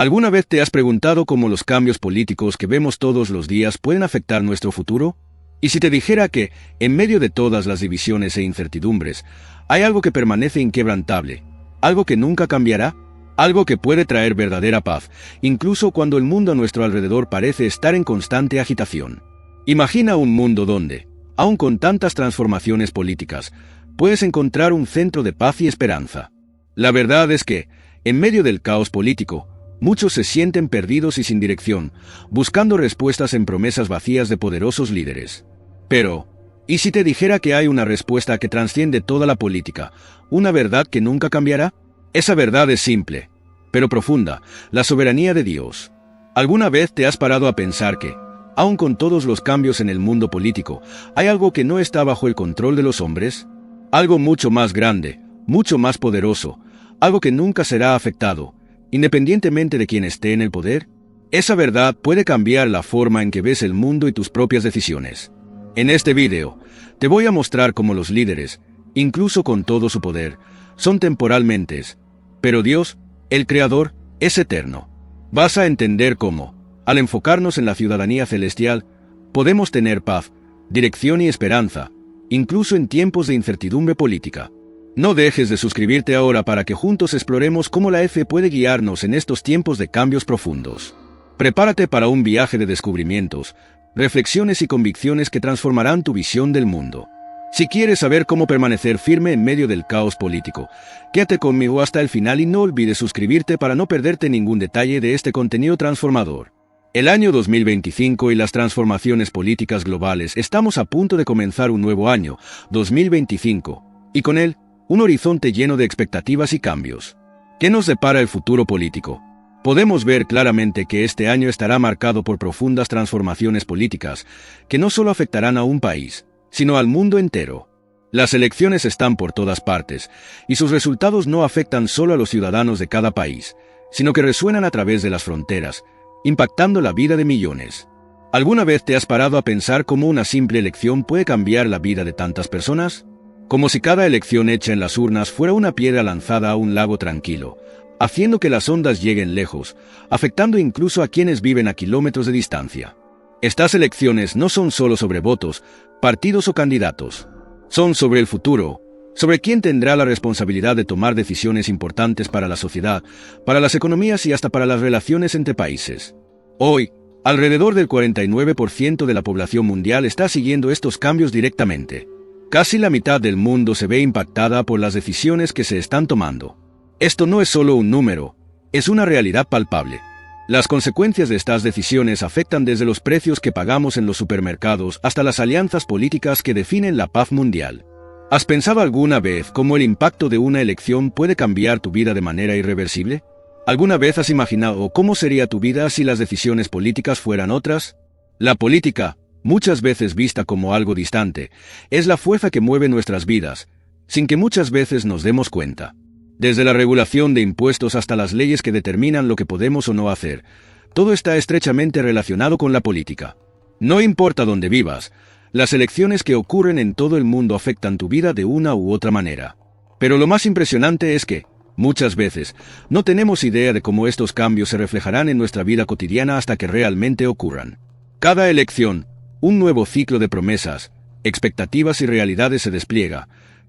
¿Alguna vez te has preguntado cómo los cambios políticos que vemos todos los días pueden afectar nuestro futuro? Y si te dijera que, en medio de todas las divisiones e incertidumbres, hay algo que permanece inquebrantable, algo que nunca cambiará, algo que puede traer verdadera paz, incluso cuando el mundo a nuestro alrededor parece estar en constante agitación. Imagina un mundo donde, aun con tantas transformaciones políticas, puedes encontrar un centro de paz y esperanza. La verdad es que, en medio del caos político, muchos se sienten perdidos y sin dirección, buscando respuestas en promesas vacías de poderosos líderes. Pero, ¿y si te dijera que hay una respuesta que trasciende toda la política, una verdad que nunca cambiará? Esa verdad es simple, pero profunda, la soberanía de Dios. ¿Alguna vez te has parado a pensar que, aun con todos los cambios en el mundo político, hay algo que no está bajo el control de los hombres? Algo mucho más grande, mucho más poderoso, algo que nunca será afectado, independientemente de quién esté en el poder. Esa verdad puede cambiar la forma en que ves el mundo y tus propias decisiones. En este video, te voy a mostrar cómo los líderes, incluso con todo su poder, son temporalmente, pero Dios, el Creador, es eterno. Vas a entender cómo, al enfocarnos en la ciudadanía celestial, podemos tener paz, dirección y esperanza, incluso en tiempos de incertidumbre política. No dejes de suscribirte ahora para que juntos exploremos cómo la fe puede guiarnos en estos tiempos de cambios profundos. Prepárate para un viaje de descubrimientos, reflexiones y convicciones que transformarán tu visión del mundo. Si quieres saber cómo permanecer firme en medio del caos político, quédate conmigo hasta el final y no olvides suscribirte para no perderte ningún detalle de este contenido transformador. El año 2025 y las transformaciones políticas globales. Estamos a punto de comenzar un nuevo año, 2025, y con él, un horizonte lleno de expectativas y cambios. ¿Qué nos depara el futuro político? Podemos ver claramente que este año estará marcado por profundas transformaciones políticas, que no solo afectarán a un país, sino al mundo entero. Las elecciones están por todas partes, y sus resultados no afectan solo a los ciudadanos de cada país, sino que resuenan a través de las fronteras, impactando la vida de millones. ¿Alguna vez te has parado a pensar cómo una simple elección puede cambiar la vida de tantas personas? Como si cada elección hecha en las urnas fuera una piedra lanzada a un lago tranquilo, haciendo que las ondas lleguen lejos, afectando incluso a quienes viven a kilómetros de distancia. Estas elecciones no son solo sobre votos, partidos o candidatos. Son sobre el futuro, sobre quién tendrá la responsabilidad de tomar decisiones importantes para la sociedad, para las economías y hasta para las relaciones entre países. Hoy, alrededor del 49% de la población mundial está siguiendo estos cambios directamente. Casi la mitad del mundo se ve impactada por las decisiones que se están tomando. Esto no es solo un número, es una realidad palpable. Las consecuencias de estas decisiones afectan desde los precios que pagamos en los supermercados hasta las alianzas políticas que definen la paz mundial. ¿Has pensado alguna vez cómo el impacto de una elección puede cambiar tu vida de manera irreversible? ¿Alguna vez has imaginado cómo sería tu vida si las decisiones políticas fueran otras? La política, muchas veces vista como algo distante, es la fuerza que mueve nuestras vidas, sin que muchas veces nos demos cuenta. Desde la regulación de impuestos hasta las leyes que determinan lo que podemos o no hacer, todo está estrechamente relacionado con la política. No importa dónde vivas, las elecciones que ocurren en todo el mundo afectan tu vida de una u otra manera. Pero lo más impresionante es que, muchas veces, no tenemos idea de cómo estos cambios se reflejarán en nuestra vida cotidiana hasta que realmente ocurran. Cada elección, un nuevo ciclo de promesas, expectativas y realidades se despliega,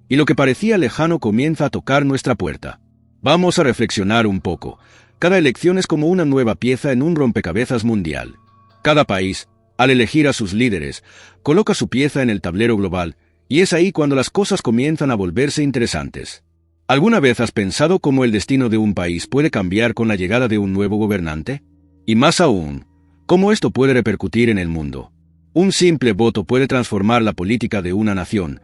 y lo que parecía lejano comienza a tocar nuestra puerta. Vamos a reflexionar un poco. Cada elección es como una nueva pieza en un rompecabezas mundial. Cada país, al elegir a sus líderes, coloca su pieza en el tablero global, y es ahí cuando las cosas comienzan a volverse interesantes. ¿Alguna vez has pensado cómo el destino de un país puede cambiar con la llegada de un nuevo gobernante? Y más aún, ¿cómo esto puede repercutir en el mundo? Un simple voto puede transformar la política de una nación,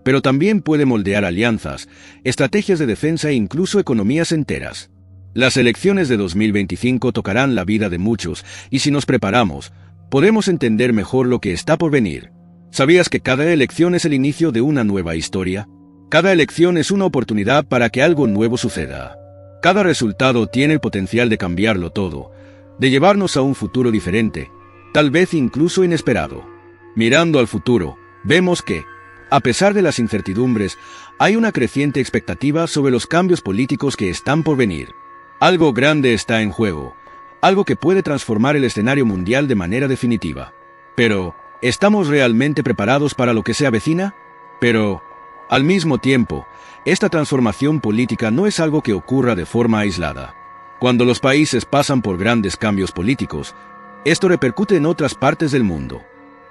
pero también puede moldear alianzas, estrategias de defensa e incluso economías enteras. Las elecciones de 2025 tocarán la vida de muchos, y si nos preparamos, podemos entender mejor lo que está por venir. ¿Sabías que cada elección es el inicio de una nueva historia? Cada elección es una oportunidad para que algo nuevo suceda. Cada resultado tiene el potencial de cambiarlo todo, de llevarnos a un futuro diferente, tal vez incluso inesperado. Mirando al futuro, vemos que, a pesar de las incertidumbres, hay una creciente expectativa sobre los cambios políticos que están por venir. Algo grande está en juego, algo que puede transformar el escenario mundial de manera definitiva. Pero, ¿estamos realmente preparados para lo que se avecina? Pero, al mismo tiempo, esta transformación política no es algo que ocurra de forma aislada. Cuando los países pasan por grandes cambios políticos, esto repercute en otras partes del mundo.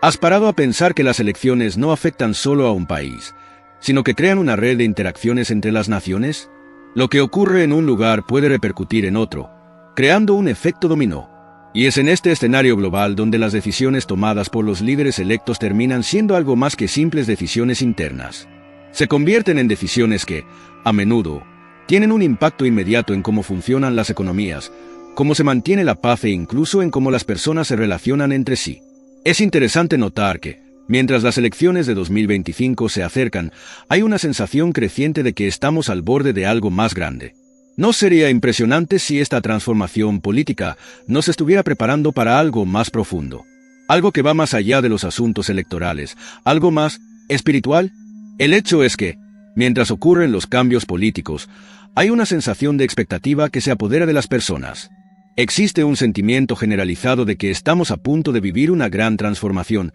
¿Has parado a pensar que las elecciones no afectan solo a un país, sino que crean una red de interacciones entre las naciones? Lo que ocurre en un lugar puede repercutir en otro, creando un efecto dominó. Y es en este escenario global donde las decisiones tomadas por los líderes electos terminan siendo algo más que simples decisiones internas. Se convierten en decisiones que, a menudo, tienen un impacto inmediato en cómo funcionan las economías, cómo se mantiene la paz e incluso en cómo las personas se relacionan entre sí. Es interesante notar que, mientras las elecciones de 2025 se acercan, hay una sensación creciente de que estamos al borde de algo más grande. ¿No sería impresionante si esta transformación política nos estuviera preparando para algo más profundo? Algo que va más allá de los asuntos electorales, algo más espiritual. El hecho es que, mientras ocurren los cambios políticos, hay una sensación de expectativa que se apodera de las personas. Existe un sentimiento generalizado de que estamos a punto de vivir una gran transformación,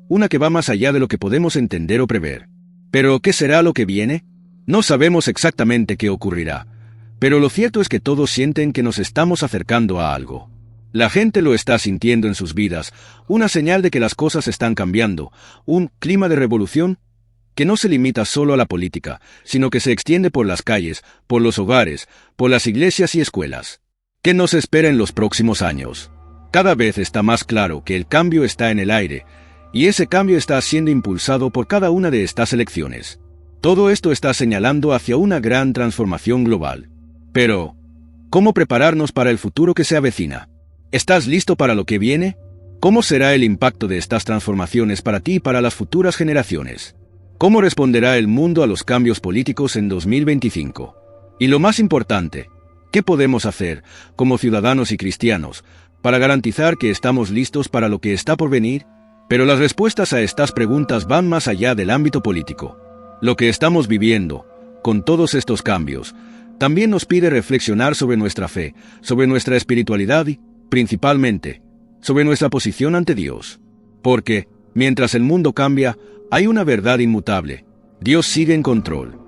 una que va más allá de lo que podemos entender o prever. ¿Pero qué será lo que viene? No sabemos exactamente qué ocurrirá, pero lo cierto es que todos sienten que nos estamos acercando a algo. La gente lo está sintiendo en sus vidas, una señal de que las cosas están cambiando, un clima de revolución que no se limita solo a la política, sino que se extiende por las calles, por los hogares, por las iglesias y escuelas. ¿Qué nos espera en los próximos años? Cada vez está más claro que el cambio está en el aire, y ese cambio está siendo impulsado por cada una de estas elecciones. Todo esto está señalando hacia una gran transformación global. Pero, ¿cómo prepararnos para el futuro que se avecina? ¿Estás listo para lo que viene? ¿Cómo será el impacto de estas transformaciones para ti y para las futuras generaciones? ¿Cómo responderá el mundo a los cambios políticos en 2025? Y lo más importante, ¿qué podemos hacer, como ciudadanos y cristianos, para garantizar que estamos listos para lo que está por venir? Pero las respuestas a estas preguntas van más allá del ámbito político. Lo que estamos viviendo, con todos estos cambios, también nos pide reflexionar sobre nuestra fe, sobre nuestra espiritualidad y, principalmente, sobre nuestra posición ante Dios. Porque, mientras el mundo cambia, hay una verdad inmutable: Dios sigue en control.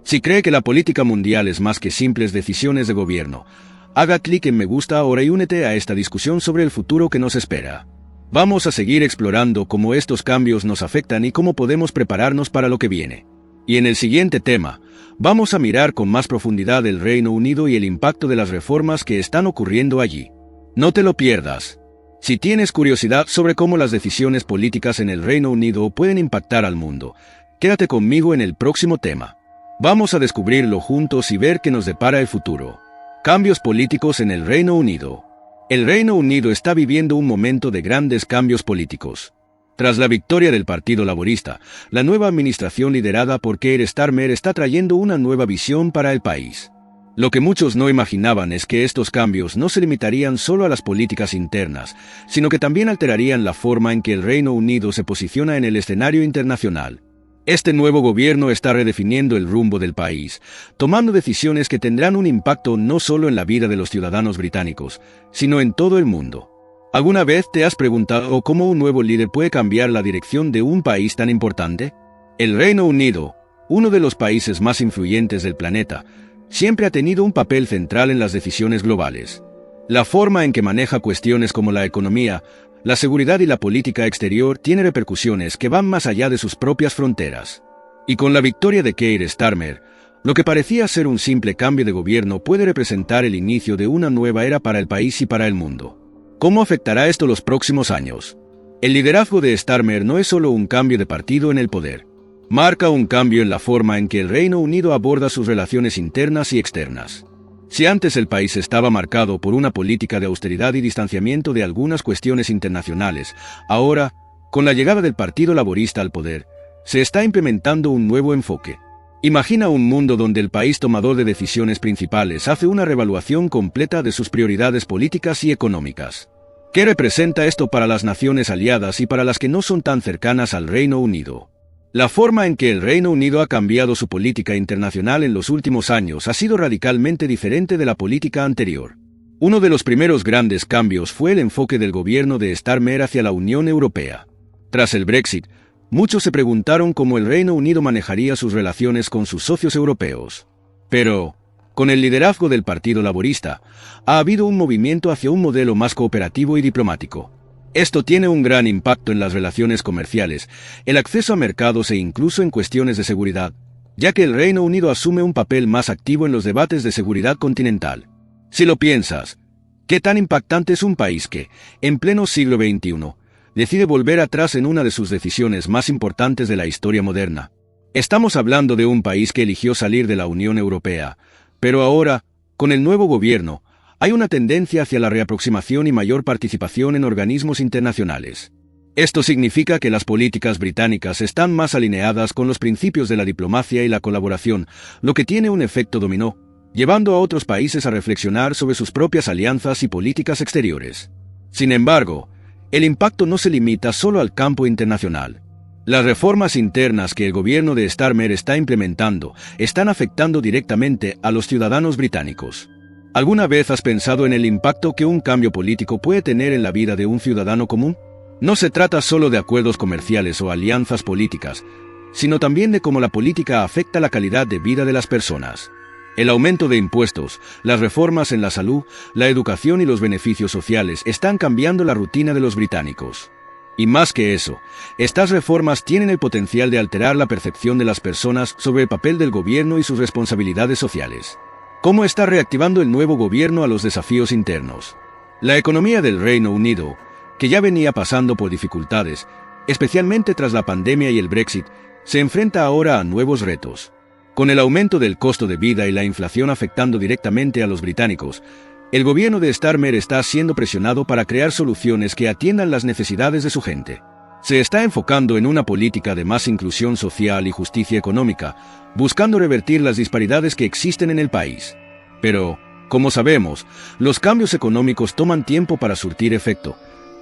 Si cree que la política mundial es más que simples decisiones de gobierno, haga clic en me gusta ahora y únete a esta discusión sobre el futuro que nos espera. Vamos a seguir explorando cómo estos cambios nos afectan y cómo podemos prepararnos para lo que viene. Y en el siguiente tema, vamos a mirar con más profundidad el Reino Unido y el impacto de las reformas que están ocurriendo allí. No te lo pierdas. Si tienes curiosidad sobre cómo las decisiones políticas en el Reino Unido pueden impactar al mundo, quédate conmigo en el próximo tema. Vamos a descubrirlo juntos y ver qué nos depara el futuro. Cambios políticos en el Reino Unido. El Reino Unido está viviendo un momento de grandes cambios políticos. Tras la victoria del Partido Laborista, la nueva administración liderada por Keir Starmer está trayendo una nueva visión para el país. Lo que muchos no imaginaban es que estos cambios no se limitarían solo a las políticas internas, sino que también alterarían la forma en que el Reino Unido se posiciona en el escenario internacional. Este nuevo gobierno está redefiniendo el rumbo del país, tomando decisiones que tendrán un impacto no solo en la vida de los ciudadanos británicos, sino en todo el mundo. ¿Alguna vez te has preguntado cómo un nuevo líder puede cambiar la dirección de un país tan importante? El Reino Unido, uno de los países más influyentes del planeta, siempre ha tenido un papel central en las decisiones globales. La forma en que maneja cuestiones como la economía, la seguridad y la política exterior tiene repercusiones que van más allá de sus propias fronteras. Y con la victoria de Keir Starmer, lo que parecía ser un simple cambio de gobierno puede representar el inicio de una nueva era para el país y para el mundo. ¿Cómo afectará esto los próximos años? El liderazgo de Starmer no es solo un cambio de partido en el poder. Marca un cambio en la forma en que el Reino Unido aborda sus relaciones internas y externas. Si antes el país estaba marcado por una política de austeridad y distanciamiento de algunas cuestiones internacionales, ahora, con la llegada del Partido Laborista al poder, se está implementando un nuevo enfoque. Imagina un mundo donde el país tomador de decisiones principales hace una reevaluación completa de sus prioridades políticas y económicas. ¿Qué representa esto para las naciones aliadas y para las que no son tan cercanas al Reino Unido? La forma en que el Reino Unido ha cambiado su política internacional en los últimos años ha sido radicalmente diferente de la política anterior. Uno de los primeros grandes cambios fue el enfoque del gobierno de Starmer hacia la Unión Europea. Tras el Brexit, muchos se preguntaron cómo el Reino Unido manejaría sus relaciones con sus socios europeos. Pero, con el liderazgo del Partido Laborista, ha habido un movimiento hacia un modelo más cooperativo y diplomático. Esto tiene un gran impacto en las relaciones comerciales, el acceso a mercados e incluso en cuestiones de seguridad, ya que el Reino Unido asume un papel más activo en los debates de seguridad continental. Si lo piensas, ¿qué tan impactante es un país que, en pleno siglo XXI, decide volver atrás en una de sus decisiones más importantes de la historia moderna? Estamos hablando de un país que eligió salir de la Unión Europea, pero ahora, con el nuevo gobierno, hay una tendencia hacia la reaproximación y mayor participación en organismos internacionales. Esto significa que las políticas británicas están más alineadas con los principios de la diplomacia y la colaboración, lo que tiene un efecto dominó, llevando a otros países a reflexionar sobre sus propias alianzas y políticas exteriores. Sin embargo, el impacto no se limita solo al campo internacional. Las reformas internas que el gobierno de Starmer está implementando están afectando directamente a los ciudadanos británicos. ¿Alguna vez has pensado en el impacto que un cambio político puede tener en la vida de un ciudadano común? No se trata solo de acuerdos comerciales o alianzas políticas, sino también de cómo la política afecta la calidad de vida de las personas. El aumento de impuestos, las reformas en la salud, la educación y los beneficios sociales están cambiando la rutina de los británicos. Y más que eso, estas reformas tienen el potencial de alterar la percepción de las personas sobre el papel del gobierno y sus responsabilidades sociales. ¿Cómo está reactivando el nuevo gobierno a los desafíos internos? La economía del Reino Unido, que ya venía pasando por dificultades, especialmente tras la pandemia y el Brexit, se enfrenta ahora a nuevos retos. Con el aumento del costo de vida y la inflación afectando directamente a los británicos, el gobierno de Starmer está siendo presionado para crear soluciones que atiendan las necesidades de su gente. Se está enfocando en una política de más inclusión social y justicia económica, buscando revertir las disparidades que existen en el país. Pero, como sabemos, los cambios económicos toman tiempo para surtir efecto,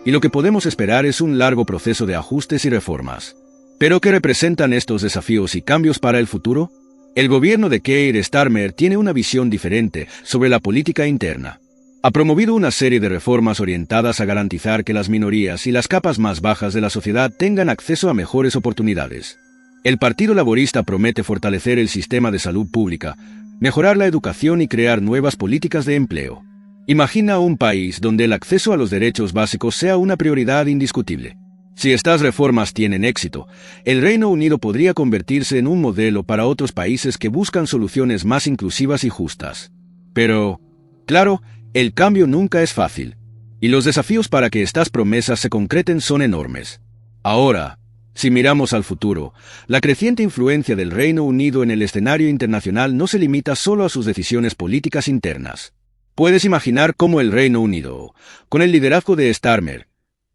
y lo que podemos esperar es un largo proceso de ajustes y reformas. ¿Pero qué representan estos desafíos y cambios para el futuro? El gobierno de Keir Starmer tiene una visión diferente sobre la política interna. Ha promovido una serie de reformas orientadas a garantizar que las minorías y las capas más bajas de la sociedad tengan acceso a mejores oportunidades. El Partido Laborista promete fortalecer el sistema de salud pública, mejorar la educación y crear nuevas políticas de empleo. Imagina un país donde el acceso a los derechos básicos sea una prioridad indiscutible. Si estas reformas tienen éxito, el Reino Unido podría convertirse en un modelo para otros países que buscan soluciones más inclusivas y justas. Pero, claro, el cambio nunca es fácil, y los desafíos para que estas promesas se concreten son enormes. Ahora, si miramos al futuro, la creciente influencia del Reino Unido en el escenario internacional no se limita solo a sus decisiones políticas internas. ¿Puedes imaginar cómo el Reino Unido, con el liderazgo de Starmer,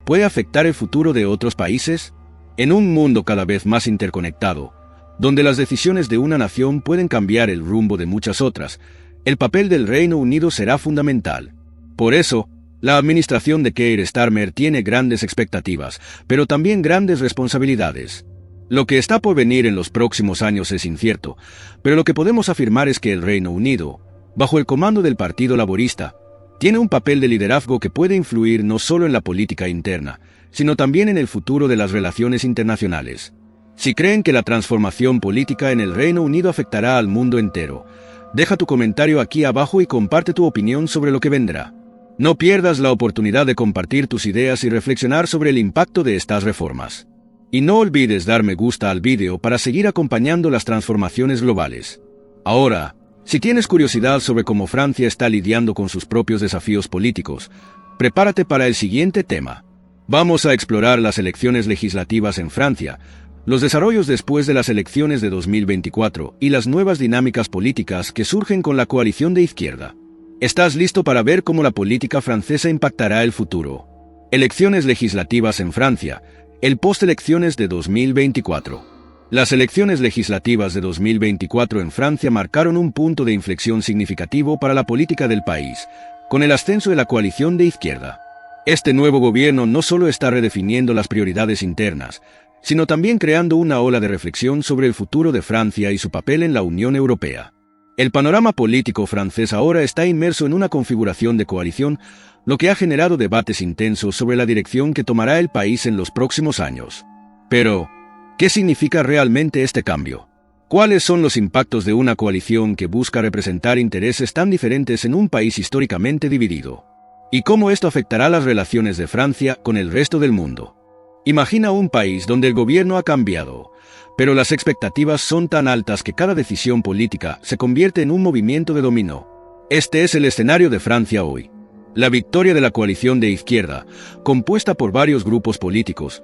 puede afectar el futuro de otros países? En un mundo cada vez más interconectado, donde las decisiones de una nación pueden cambiar el rumbo de muchas otras, el papel del Reino Unido será fundamental. Por eso, la administración de Keir Starmer tiene grandes expectativas, pero también grandes responsabilidades. Lo que está por venir en los próximos años es incierto, pero lo que podemos afirmar es que el Reino Unido, bajo el comando del Partido Laborista, tiene un papel de liderazgo que puede influir no solo en la política interna, sino también en el futuro de las relaciones internacionales. Si creen que la transformación política en el Reino Unido afectará al mundo entero, deja tu comentario aquí abajo y comparte tu opinión sobre lo que vendrá. No pierdas la oportunidad de compartir tus ideas y reflexionar sobre el impacto de estas reformas. Y no olvides dar me gusta al vídeo para seguir acompañando las transformaciones globales. Ahora, si tienes curiosidad sobre cómo Francia está lidiando con sus propios desafíos políticos, prepárate para el siguiente tema. Vamos a explorar las elecciones legislativas en Francia, los desarrollos después de las elecciones de 2024 y las nuevas dinámicas políticas que surgen con la coalición de izquierda. ¿Estás listo para ver cómo la política francesa impactará el futuro? Elecciones legislativas en Francia, el post-elecciones de 2024. Las elecciones legislativas de 2024 en Francia marcaron un punto de inflexión significativo para la política del país, con el ascenso de la coalición de izquierda. Este nuevo gobierno no solo está redefiniendo las prioridades internas, sino también creando una ola de reflexión sobre el futuro de Francia y su papel en la Unión Europea. El panorama político francés ahora está inmerso en una configuración de coalición, lo que ha generado debates intensos sobre la dirección que tomará el país en los próximos años. Pero, ¿qué significa realmente este cambio? ¿Cuáles son los impactos de una coalición que busca representar intereses tan diferentes en un país históricamente dividido? ¿Y cómo esto afectará las relaciones de Francia con el resto del mundo? Imagina un país donde el gobierno ha cambiado, pero las expectativas son tan altas que cada decisión política se convierte en un movimiento de dominó. Este es el escenario de Francia hoy. La victoria de la coalición de izquierda, compuesta por varios grupos políticos,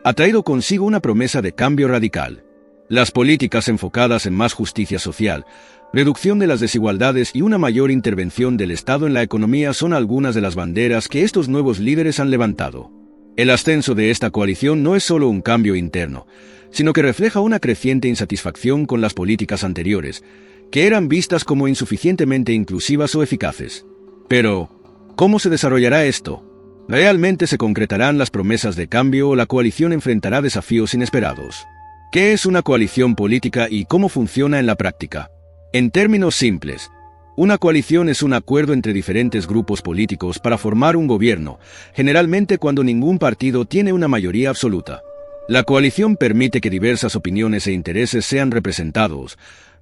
ha traído consigo una promesa de cambio radical. Las políticas enfocadas en más justicia social, reducción de las desigualdades y una mayor intervención del Estado en la economía son algunas de las banderas que estos nuevos líderes han levantado. El ascenso de esta coalición no es solo un cambio interno, sino que refleja una creciente insatisfacción con las políticas anteriores, que eran vistas como insuficientemente inclusivas o eficaces. Pero, ¿cómo se desarrollará esto? ¿Realmente se concretarán las promesas de cambio o la coalición enfrentará desafíos inesperados? ¿Qué es una coalición política y cómo funciona en la práctica? En términos simples, una coalición es un acuerdo entre diferentes grupos políticos para formar un gobierno, generalmente cuando ningún partido tiene una mayoría absoluta. La coalición permite que diversas opiniones e intereses sean representados,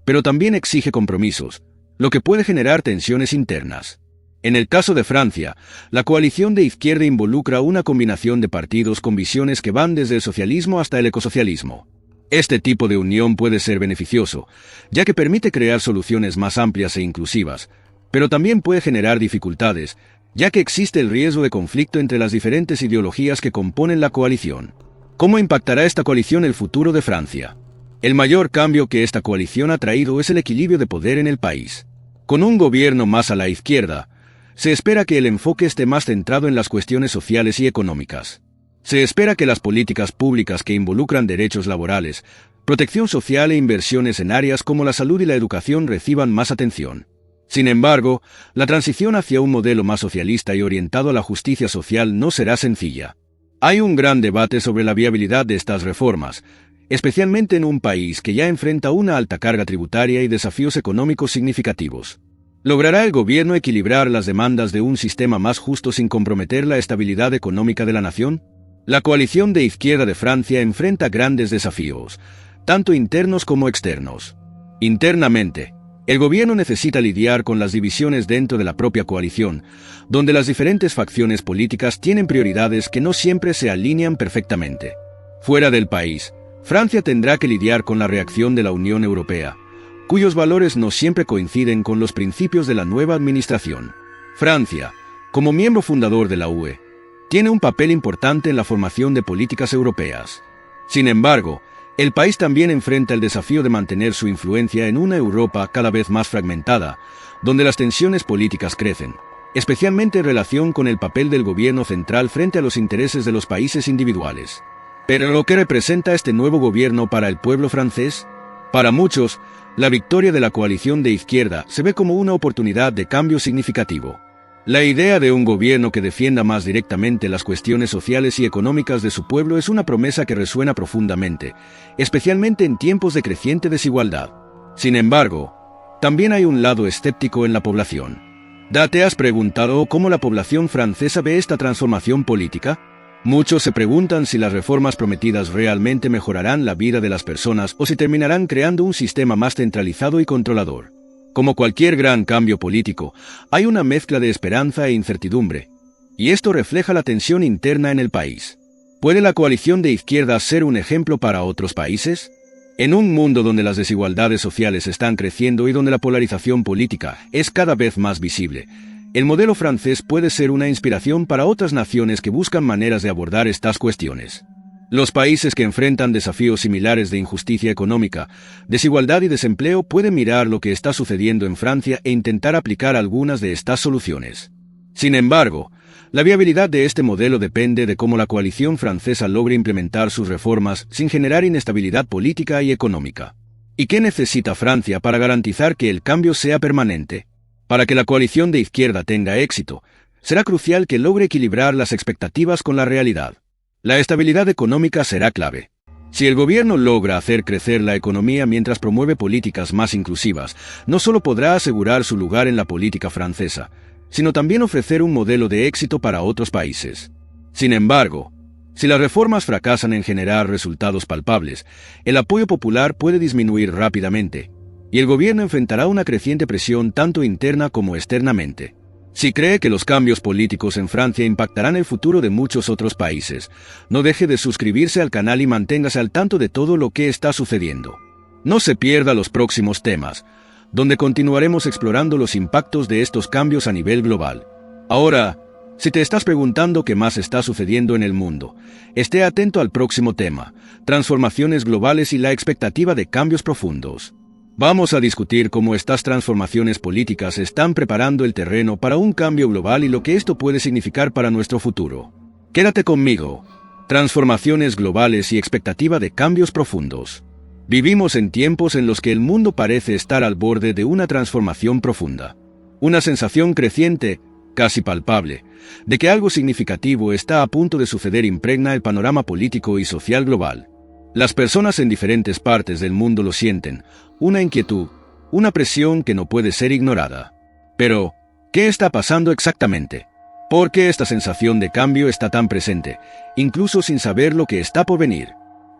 pero también exige compromisos, lo que puede generar tensiones internas. En el caso de Francia, la coalición de izquierda involucra una combinación de partidos con visiones que van desde el socialismo hasta el ecosocialismo. Este tipo de unión puede ser beneficioso, ya que permite crear soluciones más amplias e inclusivas, pero también puede generar dificultades, ya que existe el riesgo de conflicto entre las diferentes ideologías que componen la coalición. ¿Cómo impactará esta coalición el futuro de Francia? El mayor cambio que esta coalición ha traído es el equilibrio de poder en el país. Con un gobierno más a la izquierda, se espera que el enfoque esté más centrado en las cuestiones sociales y económicas. Se espera que las políticas públicas que involucran derechos laborales, protección social e inversiones en áreas como la salud y la educación reciban más atención. Sin embargo, la transición hacia un modelo más socialista y orientado a la justicia social no será sencilla. Hay un gran debate sobre la viabilidad de estas reformas, especialmente en un país que ya enfrenta una alta carga tributaria y desafíos económicos significativos. ¿Logrará el gobierno equilibrar las demandas de un sistema más justo sin comprometer la estabilidad económica de la nación? La coalición de izquierda de Francia enfrenta grandes desafíos, tanto internos como externos. Internamente, el gobierno necesita lidiar con las divisiones dentro de la propia coalición, donde las diferentes facciones políticas tienen prioridades que no siempre se alinean perfectamente. Fuera del país, Francia tendrá que lidiar con la reacción de la Unión Europea, cuyos valores no siempre coinciden con los principios de la nueva administración. Francia, como miembro fundador de la UE, tiene un papel importante en la formación de políticas europeas. Sin embargo, el país también enfrenta el desafío de mantener su influencia en una Europa cada vez más fragmentada, donde las tensiones políticas crecen, especialmente en relación con el papel del gobierno central frente a los intereses de los países individuales. ¿Pero qué representa este nuevo gobierno para el pueblo francés? Para muchos, la victoria de la coalición de izquierda se ve como una oportunidad de cambio significativo. La idea de un gobierno que defienda más directamente las cuestiones sociales y económicas de su pueblo es una promesa que resuena profundamente, especialmente en tiempos de creciente desigualdad. Sin embargo, también hay un lado escéptico en la población. ¿Te has preguntado cómo la población francesa ve esta transformación política? Muchos se preguntan si las reformas prometidas realmente mejorarán la vida de las personas o si terminarán creando un sistema más centralizado y controlador. Como cualquier gran cambio político, hay una mezcla de esperanza e incertidumbre, y esto refleja la tensión interna en el país. ¿Puede la coalición de izquierda ser un ejemplo para otros países? En un mundo donde las desigualdades sociales están creciendo y donde la polarización política es cada vez más visible, el modelo francés puede ser una inspiración para otras naciones que buscan maneras de abordar estas cuestiones. Los países que enfrentan desafíos similares de injusticia económica, desigualdad y desempleo pueden mirar lo que está sucediendo en Francia e intentar aplicar algunas de estas soluciones. Sin embargo, la viabilidad de este modelo depende de cómo la coalición francesa logre implementar sus reformas sin generar inestabilidad política y económica. ¿Y qué necesita Francia para garantizar que el cambio sea permanente? Para que la coalición de izquierda tenga éxito, será crucial que logre equilibrar las expectativas con la realidad. La estabilidad económica será clave. Si el gobierno logra hacer crecer la economía mientras promueve políticas más inclusivas, no solo podrá asegurar su lugar en la política francesa, sino también ofrecer un modelo de éxito para otros países. Sin embargo, si las reformas fracasan en generar resultados palpables, el apoyo popular puede disminuir rápidamente, y el gobierno enfrentará una creciente presión tanto interna como externamente. Si cree que los cambios políticos en Francia impactarán el futuro de muchos otros países, no deje de suscribirse al canal y manténgase al tanto de todo lo que está sucediendo. No se pierda los próximos temas, donde continuaremos explorando los impactos de estos cambios a nivel global. Ahora, si te estás preguntando qué más está sucediendo en el mundo, esté atento al próximo tema: transformaciones globales y la expectativa de cambios profundos. Vamos a discutir cómo estas transformaciones políticas están preparando el terreno para un cambio global y lo que esto puede significar para nuestro futuro. Quédate conmigo. Transformaciones globales y expectativa de cambios profundos. Vivimos en tiempos en los que el mundo parece estar al borde de una transformación profunda. Una sensación creciente, casi palpable, de que algo significativo está a punto de suceder impregna el panorama político y social global. Las personas en diferentes partes del mundo lo sienten, una inquietud, una presión que no puede ser ignorada. Pero, ¿qué está pasando exactamente? ¿Por qué esta sensación de cambio está tan presente, incluso sin saber lo que está por venir?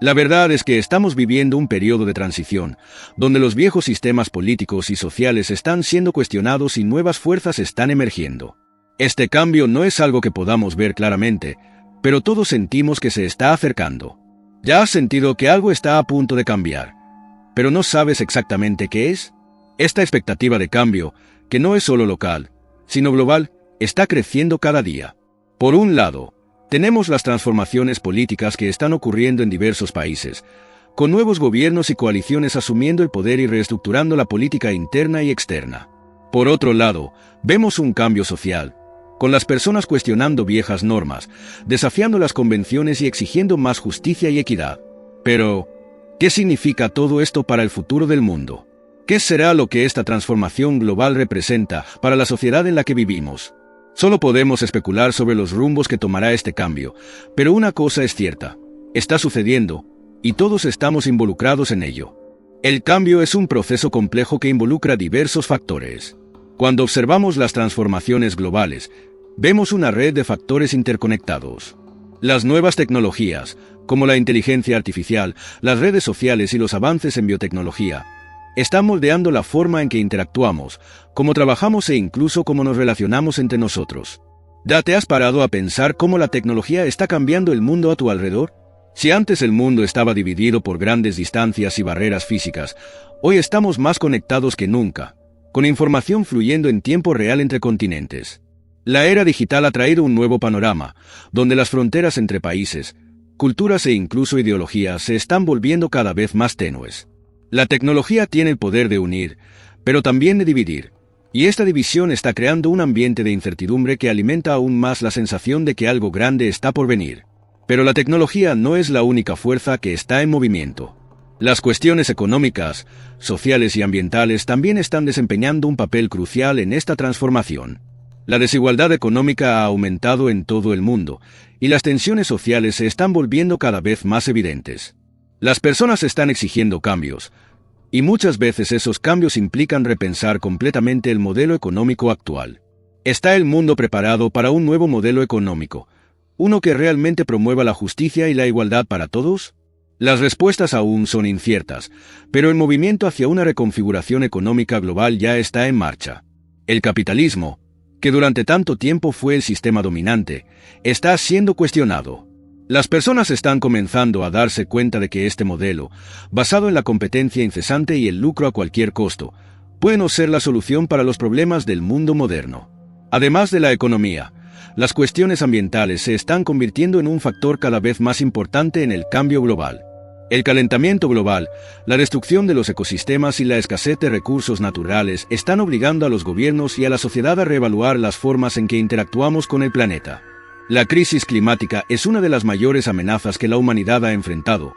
La verdad es que estamos viviendo un periodo de transición, donde los viejos sistemas políticos y sociales están siendo cuestionados y nuevas fuerzas están emergiendo. Este cambio no es algo que podamos ver claramente, pero todos sentimos que se está acercando. ¿Ya has sentido que algo está a punto de cambiar, pero no sabes exactamente qué es? Esta expectativa de cambio, que no es solo local, sino global, está creciendo cada día. Por un lado, tenemos las transformaciones políticas que están ocurriendo en diversos países, con nuevos gobiernos y coaliciones asumiendo el poder y reestructurando la política interna y externa. Por otro lado, vemos un cambio social, con las personas cuestionando viejas normas, desafiando las convenciones y exigiendo más justicia y equidad. Pero, ¿qué significa todo esto para el futuro del mundo? ¿Qué será lo que esta transformación global representa para la sociedad en la que vivimos? Solo podemos especular sobre los rumbos que tomará este cambio, pero una cosa es cierta: está sucediendo, y todos estamos involucrados en ello. El cambio es un proceso complejo que involucra diversos factores. Cuando observamos las transformaciones globales, vemos una red de factores interconectados. Las nuevas tecnologías, como la inteligencia artificial, las redes sociales y los avances en biotecnología, están moldeando la forma en que interactuamos, cómo trabajamos e incluso cómo nos relacionamos entre nosotros. ¿Ya te has parado a pensar cómo la tecnología está cambiando el mundo a tu alrededor? Si antes el mundo estaba dividido por grandes distancias y barreras físicas, hoy estamos más conectados que nunca, con información fluyendo en tiempo real entre continentes. La era digital ha traído un nuevo panorama, donde las fronteras entre países, culturas e incluso ideologías se están volviendo cada vez más tenues. La tecnología tiene el poder de unir, pero también de dividir, y esta división está creando un ambiente de incertidumbre que alimenta aún más la sensación de que algo grande está por venir. Pero la tecnología no es la única fuerza que está en movimiento. Las cuestiones económicas, sociales y ambientales también están desempeñando un papel crucial en esta transformación. La desigualdad económica ha aumentado en todo el mundo, y las tensiones sociales se están volviendo cada vez más evidentes. Las personas están exigiendo cambios, y muchas veces esos cambios implican repensar completamente el modelo económico actual. ¿Está el mundo preparado para un nuevo modelo económico, uno que realmente promueva la justicia y la igualdad para todos? Las respuestas aún son inciertas, pero el movimiento hacia una reconfiguración económica global ya está en marcha. El capitalismo, que durante tanto tiempo fue el sistema dominante, está siendo cuestionado. Las personas están comenzando a darse cuenta de que este modelo, basado en la competencia incesante y el lucro a cualquier costo, puede no ser la solución para los problemas del mundo moderno. Además de la economía, las cuestiones ambientales se están convirtiendo en un factor cada vez más importante en el cambio global. El calentamiento global, la destrucción de los ecosistemas y la escasez de recursos naturales están obligando a los gobiernos y a la sociedad a reevaluar las formas en que interactuamos con el planeta. La crisis climática es una de las mayores amenazas que la humanidad ha enfrentado,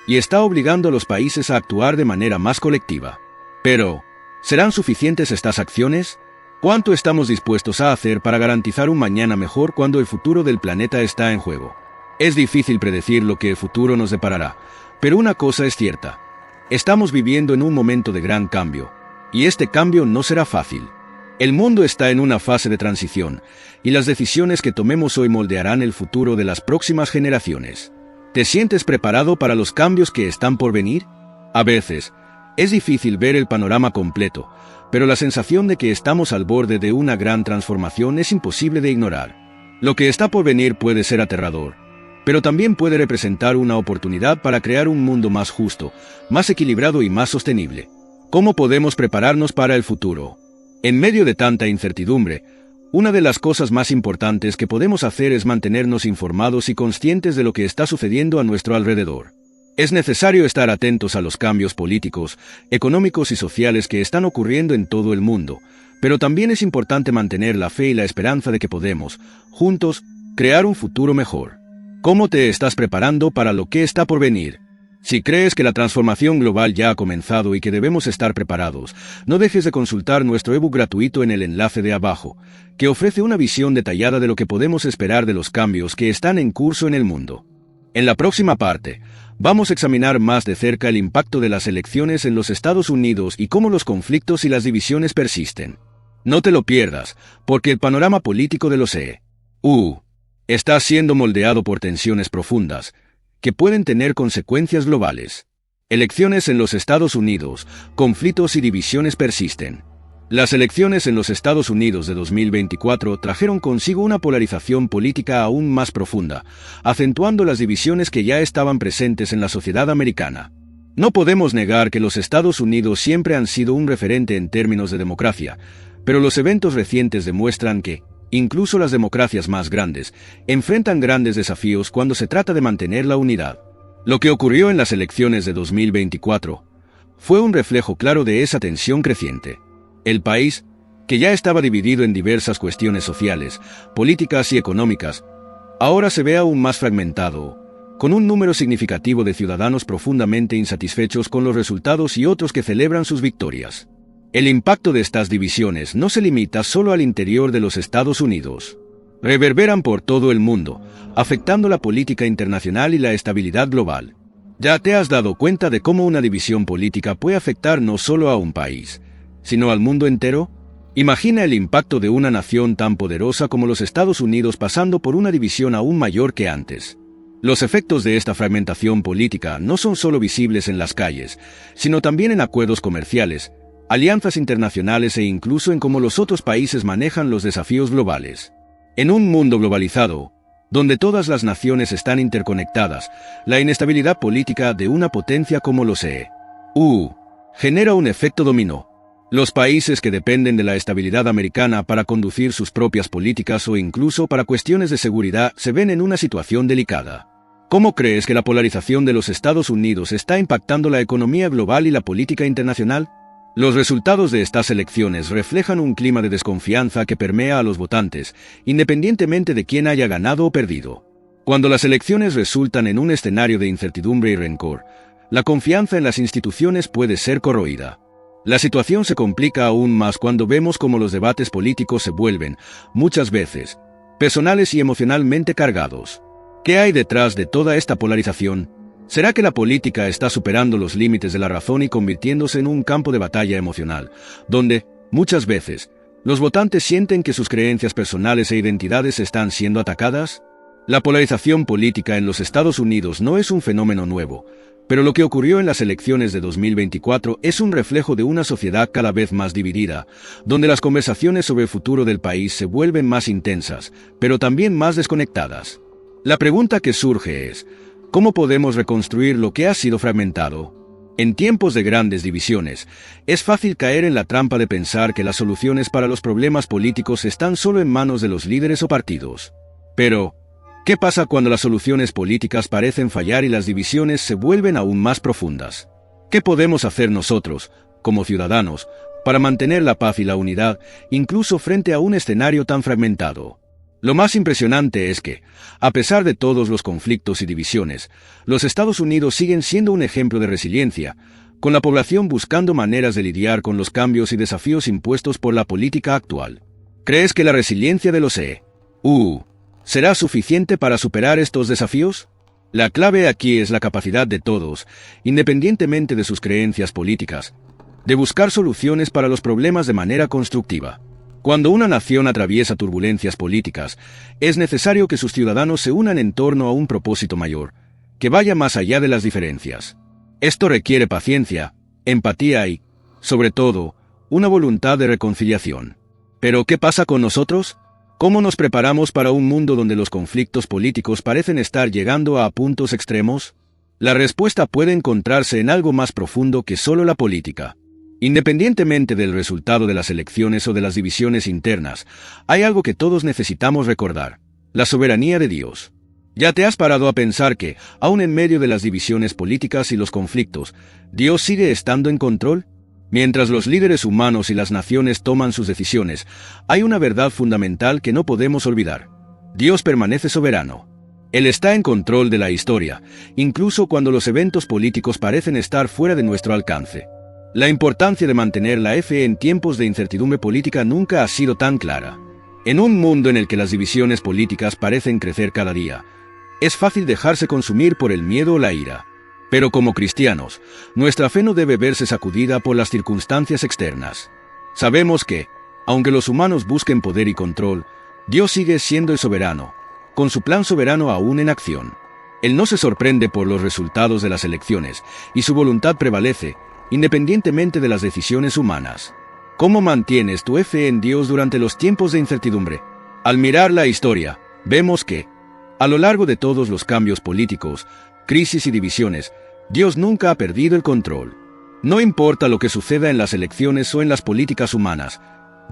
y está obligando a los países a actuar de manera más colectiva. Pero, ¿serán suficientes estas acciones? ¿Cuánto estamos dispuestos a hacer para garantizar un mañana mejor cuando el futuro del planeta está en juego? Es difícil predecir lo que el futuro nos deparará, Pero una cosa es cierta. Estamos viviendo en un momento de gran cambio, y este cambio no será fácil. El mundo está en una fase de transición, y las decisiones que tomemos hoy moldearán el futuro de las próximas generaciones. ¿Te sientes preparado para los cambios que están por venir? A veces, es difícil ver el panorama completo, pero la sensación de que estamos al borde de una gran transformación es imposible de ignorar. Lo que está por venir puede ser aterrador, pero también puede representar una oportunidad para crear un mundo más justo, más equilibrado y más sostenible. ¿Cómo podemos prepararnos para el futuro? En medio de tanta incertidumbre, una de las cosas más importantes que podemos hacer es mantenernos informados y conscientes de lo que está sucediendo a nuestro alrededor. Es necesario estar atentos a los cambios políticos, económicos y sociales que están ocurriendo en todo el mundo, pero también es importante mantener la fe y la esperanza de que podemos, juntos, crear un futuro mejor. ¿Cómo te estás preparando para lo que está por venir? Si crees que la transformación global ya ha comenzado y que debemos estar preparados, no dejes de consultar nuestro ebook gratuito en el enlace de abajo, que ofrece una visión detallada de lo que podemos esperar de los cambios que están en curso en el mundo. En la próxima parte, vamos a examinar más de cerca el impacto de las elecciones en los Estados Unidos y cómo los conflictos y las divisiones persisten. No te lo pierdas, porque el panorama político de los EU está siendo moldeado por tensiones profundas, que pueden tener consecuencias globales. Elecciones en los Estados Unidos, conflictos y divisiones persisten. Las elecciones en los Estados Unidos de 2024 trajeron consigo una polarización política aún más profunda, acentuando las divisiones que ya estaban presentes en la sociedad americana. No podemos negar que los Estados Unidos siempre han sido un referente en términos de democracia, pero los eventos recientes demuestran que, incluso las democracias más grandes, enfrentan grandes desafíos cuando se trata de mantener la unidad. Lo que ocurrió en las elecciones de 2024 fue un reflejo claro de esa tensión creciente. El país, que ya estaba dividido en diversas cuestiones sociales, políticas y económicas, ahora se ve aún más fragmentado, con un número significativo de ciudadanos profundamente insatisfechos con los resultados y otros que celebran sus victorias. El impacto de estas divisiones no se limita solo al interior de los Estados Unidos. Reverberan por todo el mundo, afectando la política internacional y la estabilidad global. ¿Ya te has dado cuenta de cómo una división política puede afectar no solo a un país, sino al mundo entero? Imagina el impacto de una nación tan poderosa como los Estados Unidos pasando por una división aún mayor que antes. Los efectos de esta fragmentación política no son solo visibles en las calles, sino también en acuerdos comerciales, alianzas internacionales e incluso en cómo los otros países manejan los desafíos globales. En un mundo globalizado, donde todas las naciones están interconectadas, la inestabilidad política de una potencia como los EU genera un efecto dominó. Los países que dependen de la estabilidad americana para conducir sus propias políticas o incluso para cuestiones de seguridad se ven en una situación delicada. ¿Cómo crees que la polarización de los Estados Unidos está impactando la economía global y la política internacional? Los resultados de estas elecciones reflejan un clima de desconfianza que permea a los votantes, independientemente de quién haya ganado o perdido. Cuando las elecciones resultan en un escenario de incertidumbre y rencor, la confianza en las instituciones puede ser corroída. La situación se complica aún más cuando vemos cómo los debates políticos se vuelven, muchas veces, personales y emocionalmente cargados. ¿Qué hay detrás de toda esta polarización? ¿Será que la política está superando los límites de la razón y convirtiéndose en un campo de batalla emocional, donde, muchas veces, los votantes sienten que sus creencias personales e identidades están siendo atacadas? La polarización política en los Estados Unidos no es un fenómeno nuevo, pero lo que ocurrió en las elecciones de 2024 es un reflejo de una sociedad cada vez más dividida, donde las conversaciones sobre el futuro del país se vuelven más intensas, pero también más desconectadas. La pregunta que surge es, ¿cómo podemos reconstruir lo que ha sido fragmentado? En tiempos de grandes divisiones, es fácil caer en la trampa de pensar que las soluciones para los problemas políticos están solo en manos de los líderes o partidos. Pero, ¿qué pasa cuando las soluciones políticas parecen fallar y las divisiones se vuelven aún más profundas? ¿Qué podemos hacer nosotros, como ciudadanos, para mantener la paz y la unidad, incluso frente a un escenario tan fragmentado? Lo más impresionante es que, a pesar de todos los conflictos y divisiones, los Estados Unidos siguen siendo un ejemplo de resiliencia, con la población buscando maneras de lidiar con los cambios y desafíos impuestos por la política actual. ¿Crees que la resiliencia de los EU será suficiente para superar estos desafíos? La clave aquí es la capacidad de todos, independientemente de sus creencias políticas, de buscar soluciones para los problemas de manera constructiva. Cuando una nación atraviesa turbulencias políticas, es necesario que sus ciudadanos se unan en torno a un propósito mayor, que vaya más allá de las diferencias. Esto requiere paciencia, empatía y, sobre todo, una voluntad de reconciliación. ¿Pero qué pasa con nosotros? ¿Cómo nos preparamos para un mundo donde los conflictos políticos parecen estar llegando a puntos extremos? La respuesta puede encontrarse en algo más profundo que solo la política. Independientemente del resultado de las elecciones o de las divisiones internas, hay algo que todos necesitamos recordar: la soberanía de Dios. ¿Ya te has parado a pensar que, aun en medio de las divisiones políticas y los conflictos, Dios sigue estando en control? Mientras los líderes humanos y las naciones toman sus decisiones, hay una verdad fundamental que no podemos olvidar: Dios permanece soberano. Él está en control de la historia, incluso cuando los eventos políticos parecen estar fuera de nuestro alcance. La importancia de mantener la fe en tiempos de incertidumbre política nunca ha sido tan clara. En un mundo en el que las divisiones políticas parecen crecer cada día, es fácil dejarse consumir por el miedo o la ira. Pero como cristianos, nuestra fe no debe verse sacudida por las circunstancias externas. Sabemos que, aunque los humanos busquen poder y control, Dios sigue siendo el soberano, con su plan soberano aún en acción. Él no se sorprende por los resultados de las elecciones, y su voluntad prevalece, independientemente de las decisiones humanas. ¿Cómo mantienes tu fe en Dios durante los tiempos de incertidumbre? Al mirar la historia, vemos que, a lo largo de todos los cambios políticos, crisis y divisiones, Dios nunca ha perdido el control. No importa lo que suceda en las elecciones o en las políticas humanas,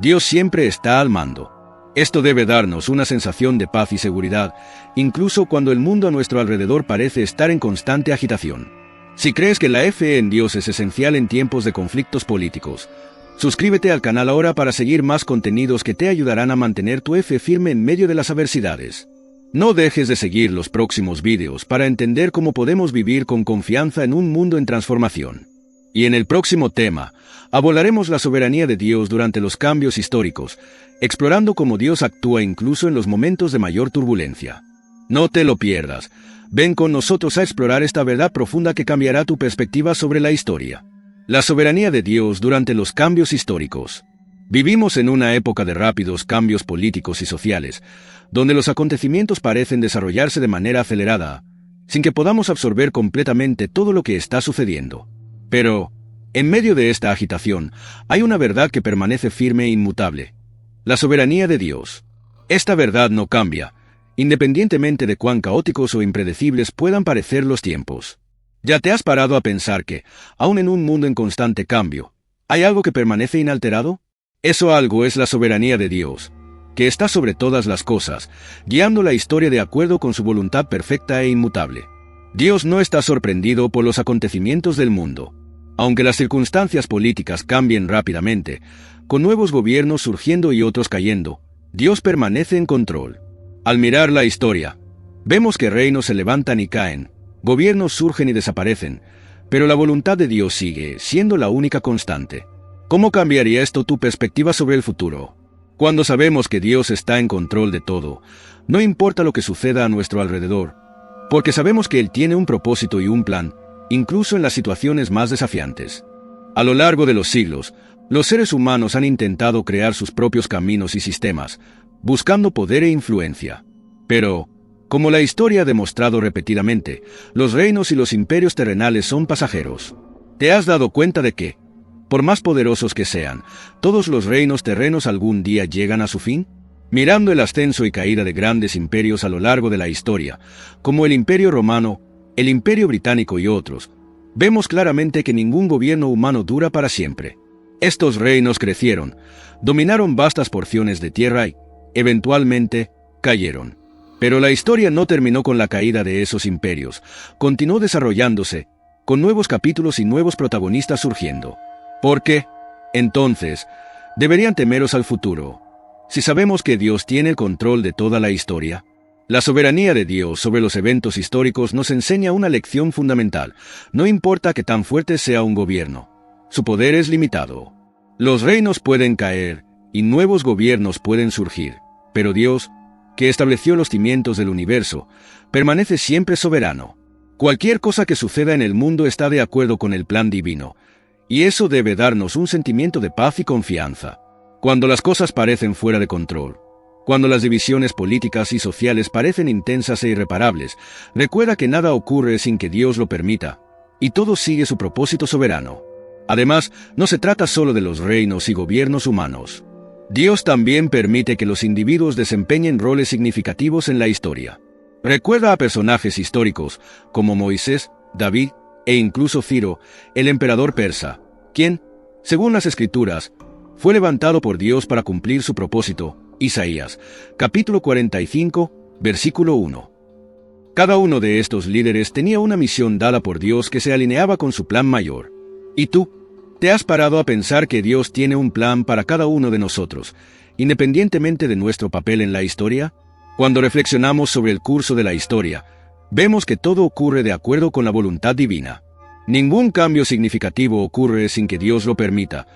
Dios siempre está al mando. Esto debe darnos una sensación de paz y seguridad, incluso cuando el mundo a nuestro alrededor parece estar en constante agitación. Si crees que la fe en Dios es esencial en tiempos de conflictos políticos, suscríbete al canal ahora para seguir más contenidos que te ayudarán a mantener tu fe firme en medio de las adversidades. No dejes de seguir los próximos vídeos para entender cómo podemos vivir con confianza en un mundo en transformación. Y en el próximo tema, abordaremos la soberanía de Dios durante los cambios históricos, explorando cómo Dios actúa incluso en los momentos de mayor turbulencia. No te lo pierdas. Ven con nosotros a explorar esta verdad profunda que cambiará tu perspectiva sobre la historia. La soberanía de Dios durante los cambios históricos. Vivimos en una época de rápidos cambios políticos y sociales, donde los acontecimientos parecen desarrollarse de manera acelerada, sin que podamos absorber completamente todo lo que está sucediendo. Pero, en medio de esta agitación, hay una verdad que permanece firme e inmutable: la soberanía de Dios. Esta verdad no cambia, independientemente de cuán caóticos o impredecibles puedan parecer los tiempos. ¿Ya te has parado a pensar que, aun en un mundo en constante cambio, hay algo que permanece inalterado? Eso algo es la soberanía de Dios, que está sobre todas las cosas, guiando la historia de acuerdo con su voluntad perfecta e inmutable. Dios no está sorprendido por los acontecimientos del mundo. Aunque las circunstancias políticas cambien rápidamente, con nuevos gobiernos surgiendo y otros cayendo, Dios permanece en control. Al mirar la historia, vemos que reinos se levantan y caen, gobiernos surgen y desaparecen, pero la voluntad de Dios sigue siendo la única constante. ¿Cómo cambiaría esto tu perspectiva sobre el futuro? Cuando sabemos que Dios está en control de todo, no importa lo que suceda a nuestro alrededor, porque sabemos que Él tiene un propósito y un plan, incluso en las situaciones más desafiantes. A lo largo de los siglos, los seres humanos han intentado crear sus propios caminos y sistemas, buscando poder e influencia. Pero, como la historia ha demostrado repetidamente, los reinos y los imperios terrenales son pasajeros. ¿Te has dado cuenta de que, por más poderosos que sean, todos los reinos terrenos algún día llegan a su fin? Mirando el ascenso y caída de grandes imperios a lo largo de la historia, como el Imperio Romano, el Imperio Británico y otros, vemos claramente que ningún gobierno humano dura para siempre. Estos reinos crecieron, dominaron vastas porciones de tierra y, eventualmente, cayeron. Pero la historia no terminó con la caída de esos imperios, continuó desarrollándose, con nuevos capítulos y nuevos protagonistas surgiendo. ¿Por qué? Entonces, deberían temeros al futuro. Si sabemos que Dios tiene el control de toda la historia, la soberanía de Dios sobre los eventos históricos nos enseña una lección fundamental. No importa que tan fuerte sea un gobierno, su poder es limitado. Los reinos pueden caer y nuevos gobiernos pueden surgir, pero Dios, que estableció los cimientos del universo, permanece siempre soberano. Cualquier cosa que suceda en el mundo está de acuerdo con el plan divino, y eso debe darnos un sentimiento de paz y confianza. Cuando las cosas parecen fuera de control, cuando las divisiones políticas y sociales parecen intensas e irreparables, recuerda que nada ocurre sin que Dios lo permita, y todo sigue su propósito soberano. Además, no se trata solo de los reinos y gobiernos humanos. Dios también permite que los individuos desempeñen roles significativos en la historia. Recuerda a personajes históricos como Moisés, David e incluso Ciro, el emperador persa, quien, según las Escrituras, fue levantado por Dios para cumplir su propósito. Isaías, capítulo 45, versículo 1. Cada uno de estos líderes tenía una misión dada por Dios que se alineaba con su plan mayor. ¿Y tú? ¿Te has parado a pensar que Dios tiene un plan para cada uno de nosotros, independientemente de nuestro papel en la historia? Cuando reflexionamos sobre el curso de la historia, vemos que todo ocurre de acuerdo con la voluntad divina. Ningún cambio significativo ocurre sin que Dios lo permita,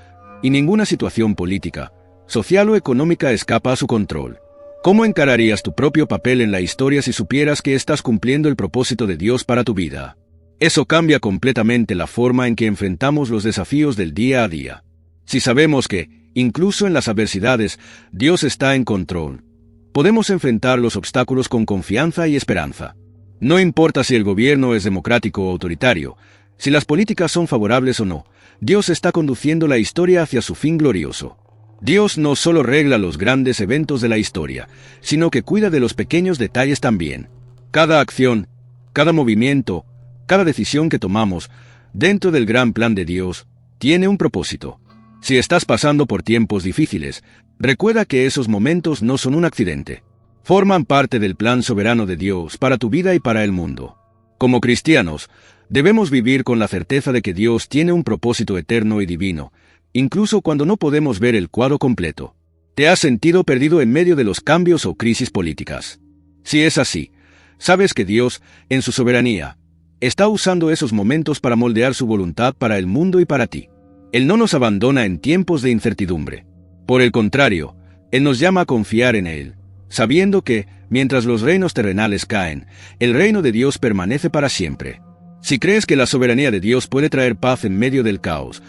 y ninguna situación política, social o económica escapa a su control. ¿Cómo encararías tu propio papel en la historia si supieras que estás cumpliendo el propósito de Dios para tu vida? Eso cambia completamente la forma en que enfrentamos los desafíos del día a día. Si sabemos que, incluso en las adversidades, Dios está en control, podemos enfrentar los obstáculos con confianza y esperanza. No importa si el gobierno es democrático o autoritario, si las políticas son favorables o no, Dios está conduciendo la historia hacia su fin glorioso. Dios no solo regla los grandes eventos de la historia, sino que cuida de los pequeños detalles también. Cada acción, cada movimiento, cada decisión que tomamos, dentro del gran plan de Dios, tiene un propósito. Si estás pasando por tiempos difíciles, recuerda que esos momentos no son un accidente. Forman parte del plan soberano de Dios para tu vida y para el mundo. Como cristianos, debemos vivir con la certeza de que Dios tiene un propósito eterno y divino, incluso cuando no podemos ver el cuadro completo. ¿Te has sentido perdido en medio de los cambios o crisis políticas? Si es así, sabes que Dios, en su soberanía, está usando esos momentos para moldear su voluntad para el mundo y para ti. Él no nos abandona en tiempos de incertidumbre. Por el contrario, Él nos llama a confiar en Él, sabiendo que, mientras los reinos terrenales caen, el reino de Dios permanece para siempre. Si crees que la soberanía de Dios puede traer paz en medio del caos,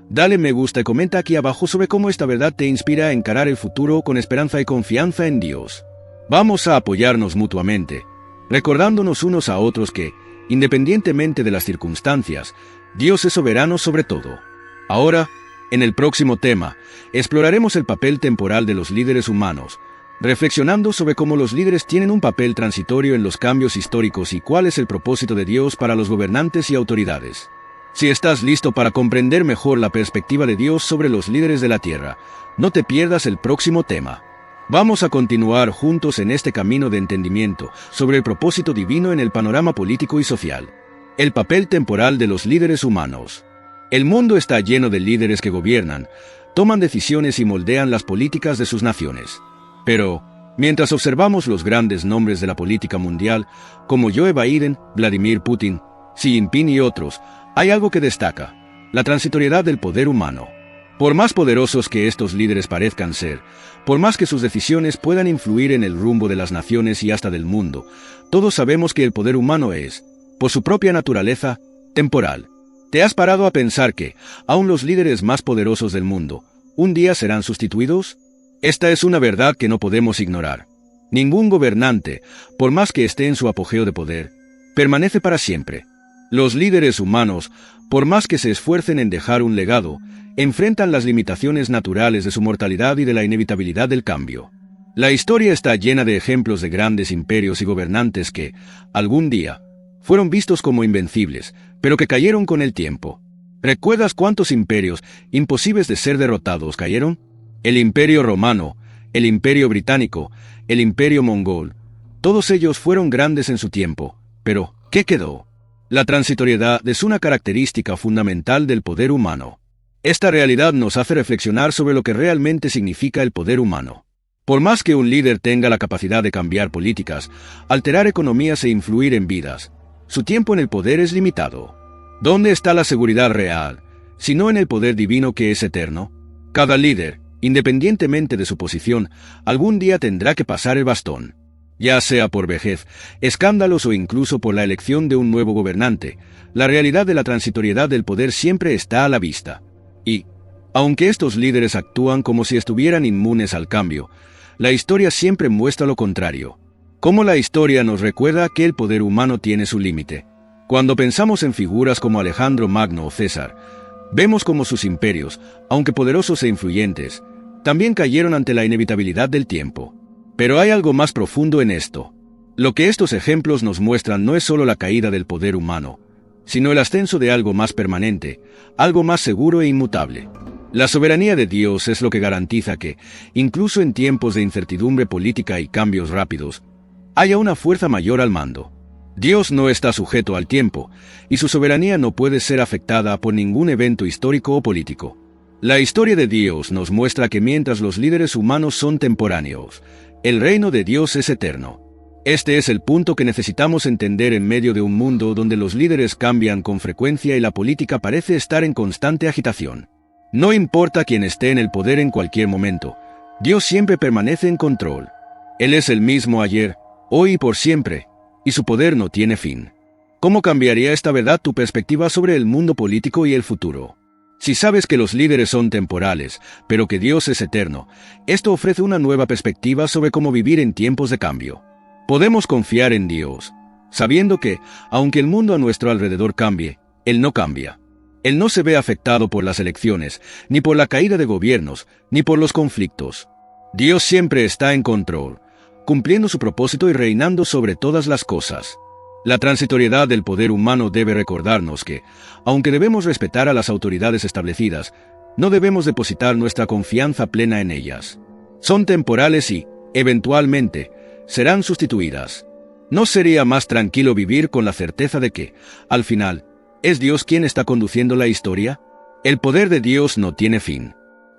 dale me gusta y comenta aquí abajo sobre cómo esta verdad te inspira a encarar el futuro con esperanza y confianza en Dios. Vamos a apoyarnos mutuamente, recordándonos unos a otros que, independientemente de las circunstancias, Dios es soberano sobre todo. Ahora, en el próximo tema, exploraremos el papel temporal de los líderes humanos, reflexionando sobre cómo los líderes tienen un papel transitorio en los cambios históricos y cuál es el propósito de Dios para los gobernantes y autoridades. Si estás listo para comprender mejor la perspectiva de Dios sobre los líderes de la tierra, no te pierdas el próximo tema. Vamos a continuar juntos en este camino de entendimiento sobre el propósito divino en el panorama político y social. El papel temporal de los líderes humanos. El mundo está lleno de líderes que gobiernan, toman decisiones y moldean las políticas de sus naciones. Pero, mientras observamos los grandes nombres de la política mundial, como Joe Biden, Vladimir Putin, Xi Jinping y otros, hay algo que destaca: la transitoriedad del poder humano. Por más poderosos que estos líderes parezcan ser, por más que sus decisiones puedan influir en el rumbo de las naciones y hasta del mundo, todos sabemos que el poder humano es, por su propia naturaleza, temporal. ¿Te has parado a pensar que, aun los líderes más poderosos del mundo, un día serán sustituidos? Esta es una verdad que no podemos ignorar. Ningún gobernante, por más que esté en su apogeo de poder, permanece para siempre. Los líderes humanos, por más que se esfuercen en dejar un legado, enfrentan las limitaciones naturales de su mortalidad y de la inevitabilidad del cambio. La historia está llena de ejemplos de grandes imperios y gobernantes que, algún día, fueron vistos como invencibles, pero que cayeron con el tiempo. ¿Recuerdas cuántos imperios, imposibles de ser derrotados, cayeron? El Imperio Romano, el Imperio Británico, el Imperio Mongol, todos ellos fueron grandes en su tiempo, pero ¿qué quedó? La transitoriedad es una característica fundamental del poder humano. Esta realidad nos hace reflexionar sobre lo que realmente significa el poder humano. Por más que un líder tenga la capacidad de cambiar políticas, alterar economías e influir en vidas, su tiempo en el poder es limitado. ¿Dónde está la seguridad real, si no en el poder divino que es eterno? Cada líder, independientemente de su posición, algún día tendrá que pasar el bastón. Ya sea por vejez, escándalos o incluso por la elección de un nuevo gobernante, la realidad de la transitoriedad del poder siempre está a la vista. Y, aunque estos líderes actúan como si estuvieran inmunes al cambio, la historia siempre muestra lo contrario. Como la historia nos recuerda que el poder humano tiene su límite. Cuando pensamos en figuras como Alejandro Magno o César, vemos como sus imperios, aunque poderosos e influyentes, también cayeron ante la inevitabilidad del tiempo. Pero hay algo más profundo en esto. Lo que estos ejemplos nos muestran no es solo la caída del poder humano, sino el ascenso de algo más permanente, algo más seguro e inmutable. La soberanía de Dios es lo que garantiza que, incluso en tiempos de incertidumbre política y cambios rápidos, haya una fuerza mayor al mando. Dios no está sujeto al tiempo, y su soberanía no puede ser afectada por ningún evento histórico o político. La historia de Dios nos muestra que mientras los líderes humanos son temporáneos, el reino de Dios es eterno. Este es el punto que necesitamos entender en medio de un mundo donde los líderes cambian con frecuencia y la política parece estar en constante agitación. No importa quién esté en el poder en cualquier momento, Dios siempre permanece en control. Él es el mismo ayer, hoy y por siempre, y su poder no tiene fin. ¿Cómo cambiaría esta verdad tu perspectiva sobre el mundo político y el futuro? Si sabes que los líderes son temporales, pero que Dios es eterno, esto ofrece una nueva perspectiva sobre cómo vivir en tiempos de cambio. Podemos confiar en Dios, sabiendo que, aunque el mundo a nuestro alrededor cambie, Él no cambia. Él no se ve afectado por las elecciones, ni por la caída de gobiernos, ni por los conflictos. Dios siempre está en control, cumpliendo su propósito y reinando sobre todas las cosas. La transitoriedad del poder humano debe recordarnos que, aunque debemos respetar a las autoridades establecidas, no debemos depositar nuestra confianza plena en ellas. Son temporales y, eventualmente, serán sustituidas. ¿No sería más tranquilo vivir con la certeza de que, al final, es Dios quien está conduciendo la historia? El poder de Dios no tiene fin.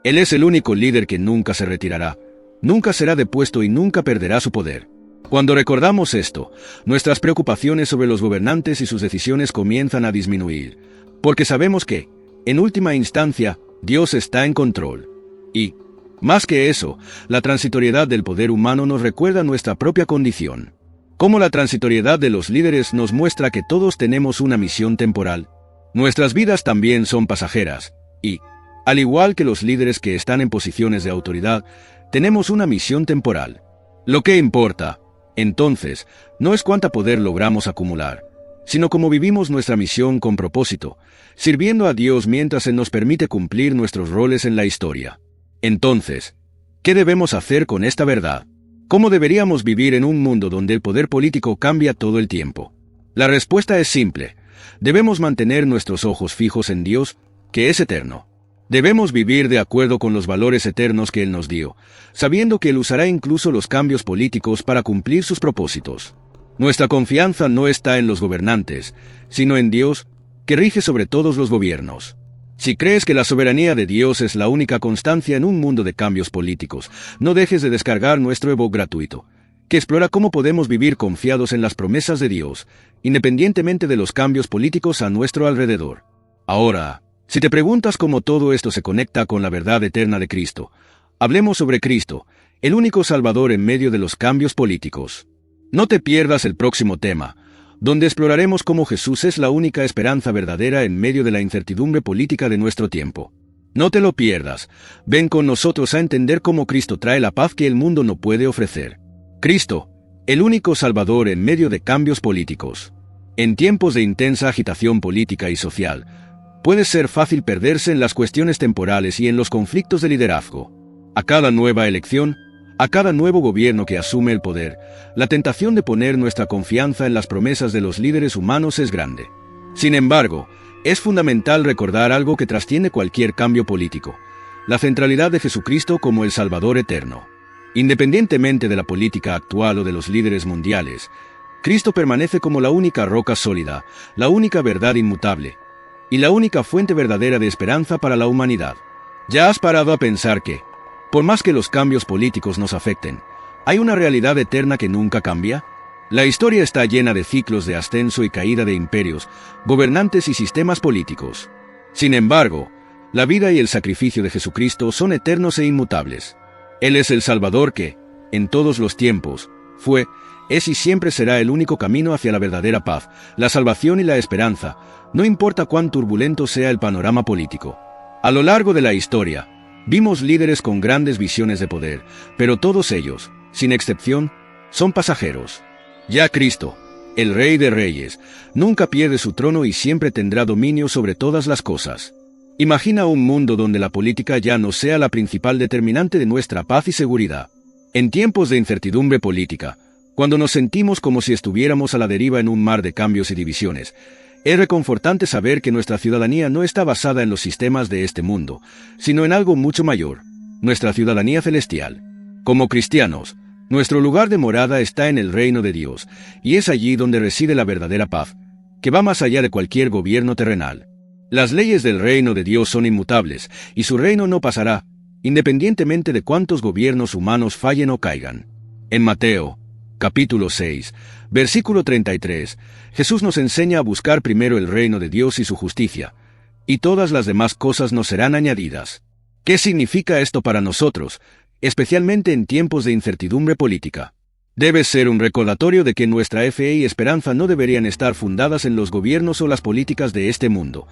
Él es el único líder que nunca se retirará, nunca será depuesto y nunca perderá su poder. Cuando recordamos esto, nuestras preocupaciones sobre los gobernantes y sus decisiones comienzan a disminuir, porque sabemos que, en última instancia, Dios está en control. Y, más que eso, la transitoriedad del poder humano nos recuerda nuestra propia condición. Como la transitoriedad de los líderes nos muestra que todos tenemos una misión temporal. Nuestras vidas también son pasajeras, y, al igual que los líderes que están en posiciones de autoridad, tenemos una misión temporal. Lo que importa, entonces, no es cuánto poder logramos acumular, sino cómo vivimos nuestra misión con propósito, sirviendo a Dios mientras Él nos permite cumplir nuestros roles en la historia. Entonces, ¿qué debemos hacer con esta verdad? ¿Cómo deberíamos vivir en un mundo donde el poder político cambia todo el tiempo? La respuesta es simple. Debemos mantener nuestros ojos fijos en Dios, que es eterno. Debemos vivir de acuerdo con los valores eternos que Él nos dio, sabiendo que Él usará incluso los cambios políticos para cumplir sus propósitos. Nuestra confianza no está en los gobernantes, sino en Dios, que rige sobre todos los gobiernos. Si crees que la soberanía de Dios es la única constancia en un mundo de cambios políticos, no dejes de descargar nuestro ebook gratuito, que explora cómo podemos vivir confiados en las promesas de Dios, independientemente de los cambios políticos a nuestro alrededor. Ahora, si te preguntas cómo todo esto se conecta con la verdad eterna de Cristo, hablemos sobre Cristo, el único Salvador en medio de los cambios políticos. No te pierdas el próximo tema, donde exploraremos cómo Jesús es la única esperanza verdadera en medio de la incertidumbre política de nuestro tiempo. No te lo pierdas. Ven con nosotros a entender cómo Cristo trae la paz que el mundo no puede ofrecer. Cristo, el único Salvador en medio de cambios políticos. En tiempos de intensa agitación política y social, puede ser fácil perderse en las cuestiones temporales y en los conflictos de liderazgo. A cada nueva elección, a cada nuevo gobierno que asume el poder, la tentación de poner nuestra confianza en las promesas de los líderes humanos es grande. Sin embargo, es fundamental recordar algo que trasciende cualquier cambio político: la centralidad de Jesucristo como el Salvador eterno. Independientemente de la política actual o de los líderes mundiales, Cristo permanece como la única roca sólida, la única verdad inmutable, y la única fuente verdadera de esperanza para la humanidad. ¿Ya has parado a pensar que, por más que los cambios políticos nos afecten, hay una realidad eterna que nunca cambia? La historia está llena de ciclos de ascenso y caída de imperios, gobernantes y sistemas políticos. Sin embargo, la vida y el sacrificio de Jesucristo son eternos e inmutables. Él es el Salvador que, en todos los tiempos, fue, Es y siempre será el único camino hacia la verdadera paz, la salvación y la esperanza, no importa cuán turbulento sea el panorama político. A lo largo de la historia, vimos líderes con grandes visiones de poder, pero todos ellos, sin excepción, son pasajeros. Ya Cristo, el Rey de Reyes, nunca pierde su trono y siempre tendrá dominio sobre todas las cosas. Imagina un mundo donde la política ya no sea la principal determinante de nuestra paz y seguridad. En tiempos de incertidumbre política, cuando nos sentimos como si estuviéramos a la deriva en un mar de cambios y divisiones, es reconfortante saber que nuestra ciudadanía no está basada en los sistemas de este mundo, sino en algo mucho mayor, nuestra ciudadanía celestial. Como cristianos, nuestro lugar de morada está en el reino de Dios, y es allí donde reside la verdadera paz, que va más allá de cualquier gobierno terrenal. Las leyes del reino de Dios son inmutables, y su reino no pasará, independientemente de cuántos gobiernos humanos fallen o caigan. En Mateo, capítulo 6, versículo 33, Jesús nos enseña a buscar primero el reino de Dios y su justicia, y todas las demás cosas nos serán añadidas. ¿Qué significa esto para nosotros, especialmente en tiempos de incertidumbre política? Debe ser un recordatorio de que nuestra fe y esperanza no deberían estar fundadas en los gobiernos o las políticas de este mundo,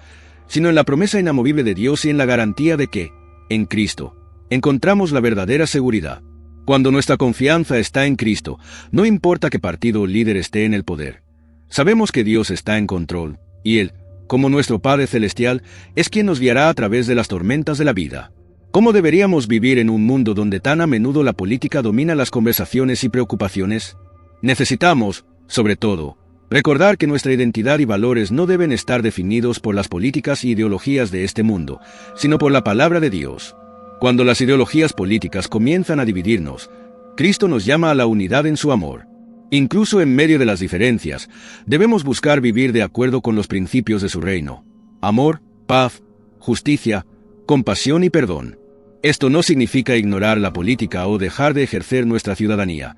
sino en la promesa inamovible de Dios y en la garantía de que, en Cristo, encontramos la verdadera seguridad. Cuando nuestra confianza está en Cristo, no importa qué partido o líder esté en el poder. Sabemos que Dios está en control, y Él, como nuestro Padre Celestial, es quien nos guiará a través de las tormentas de la vida. ¿Cómo deberíamos vivir en un mundo donde tan a menudo la política domina las conversaciones y preocupaciones? Necesitamos, sobre todo, recordar que nuestra identidad y valores no deben estar definidos por las políticas e ideologías de este mundo, sino por la palabra de Dios. Cuando las ideologías políticas comienzan a dividirnos, Cristo nos llama a la unidad en su amor. Incluso en medio de las diferencias, debemos buscar vivir de acuerdo con los principios de su reino: amor, paz, justicia, compasión y perdón. Esto no significa ignorar la política o dejar de ejercer nuestra ciudadanía,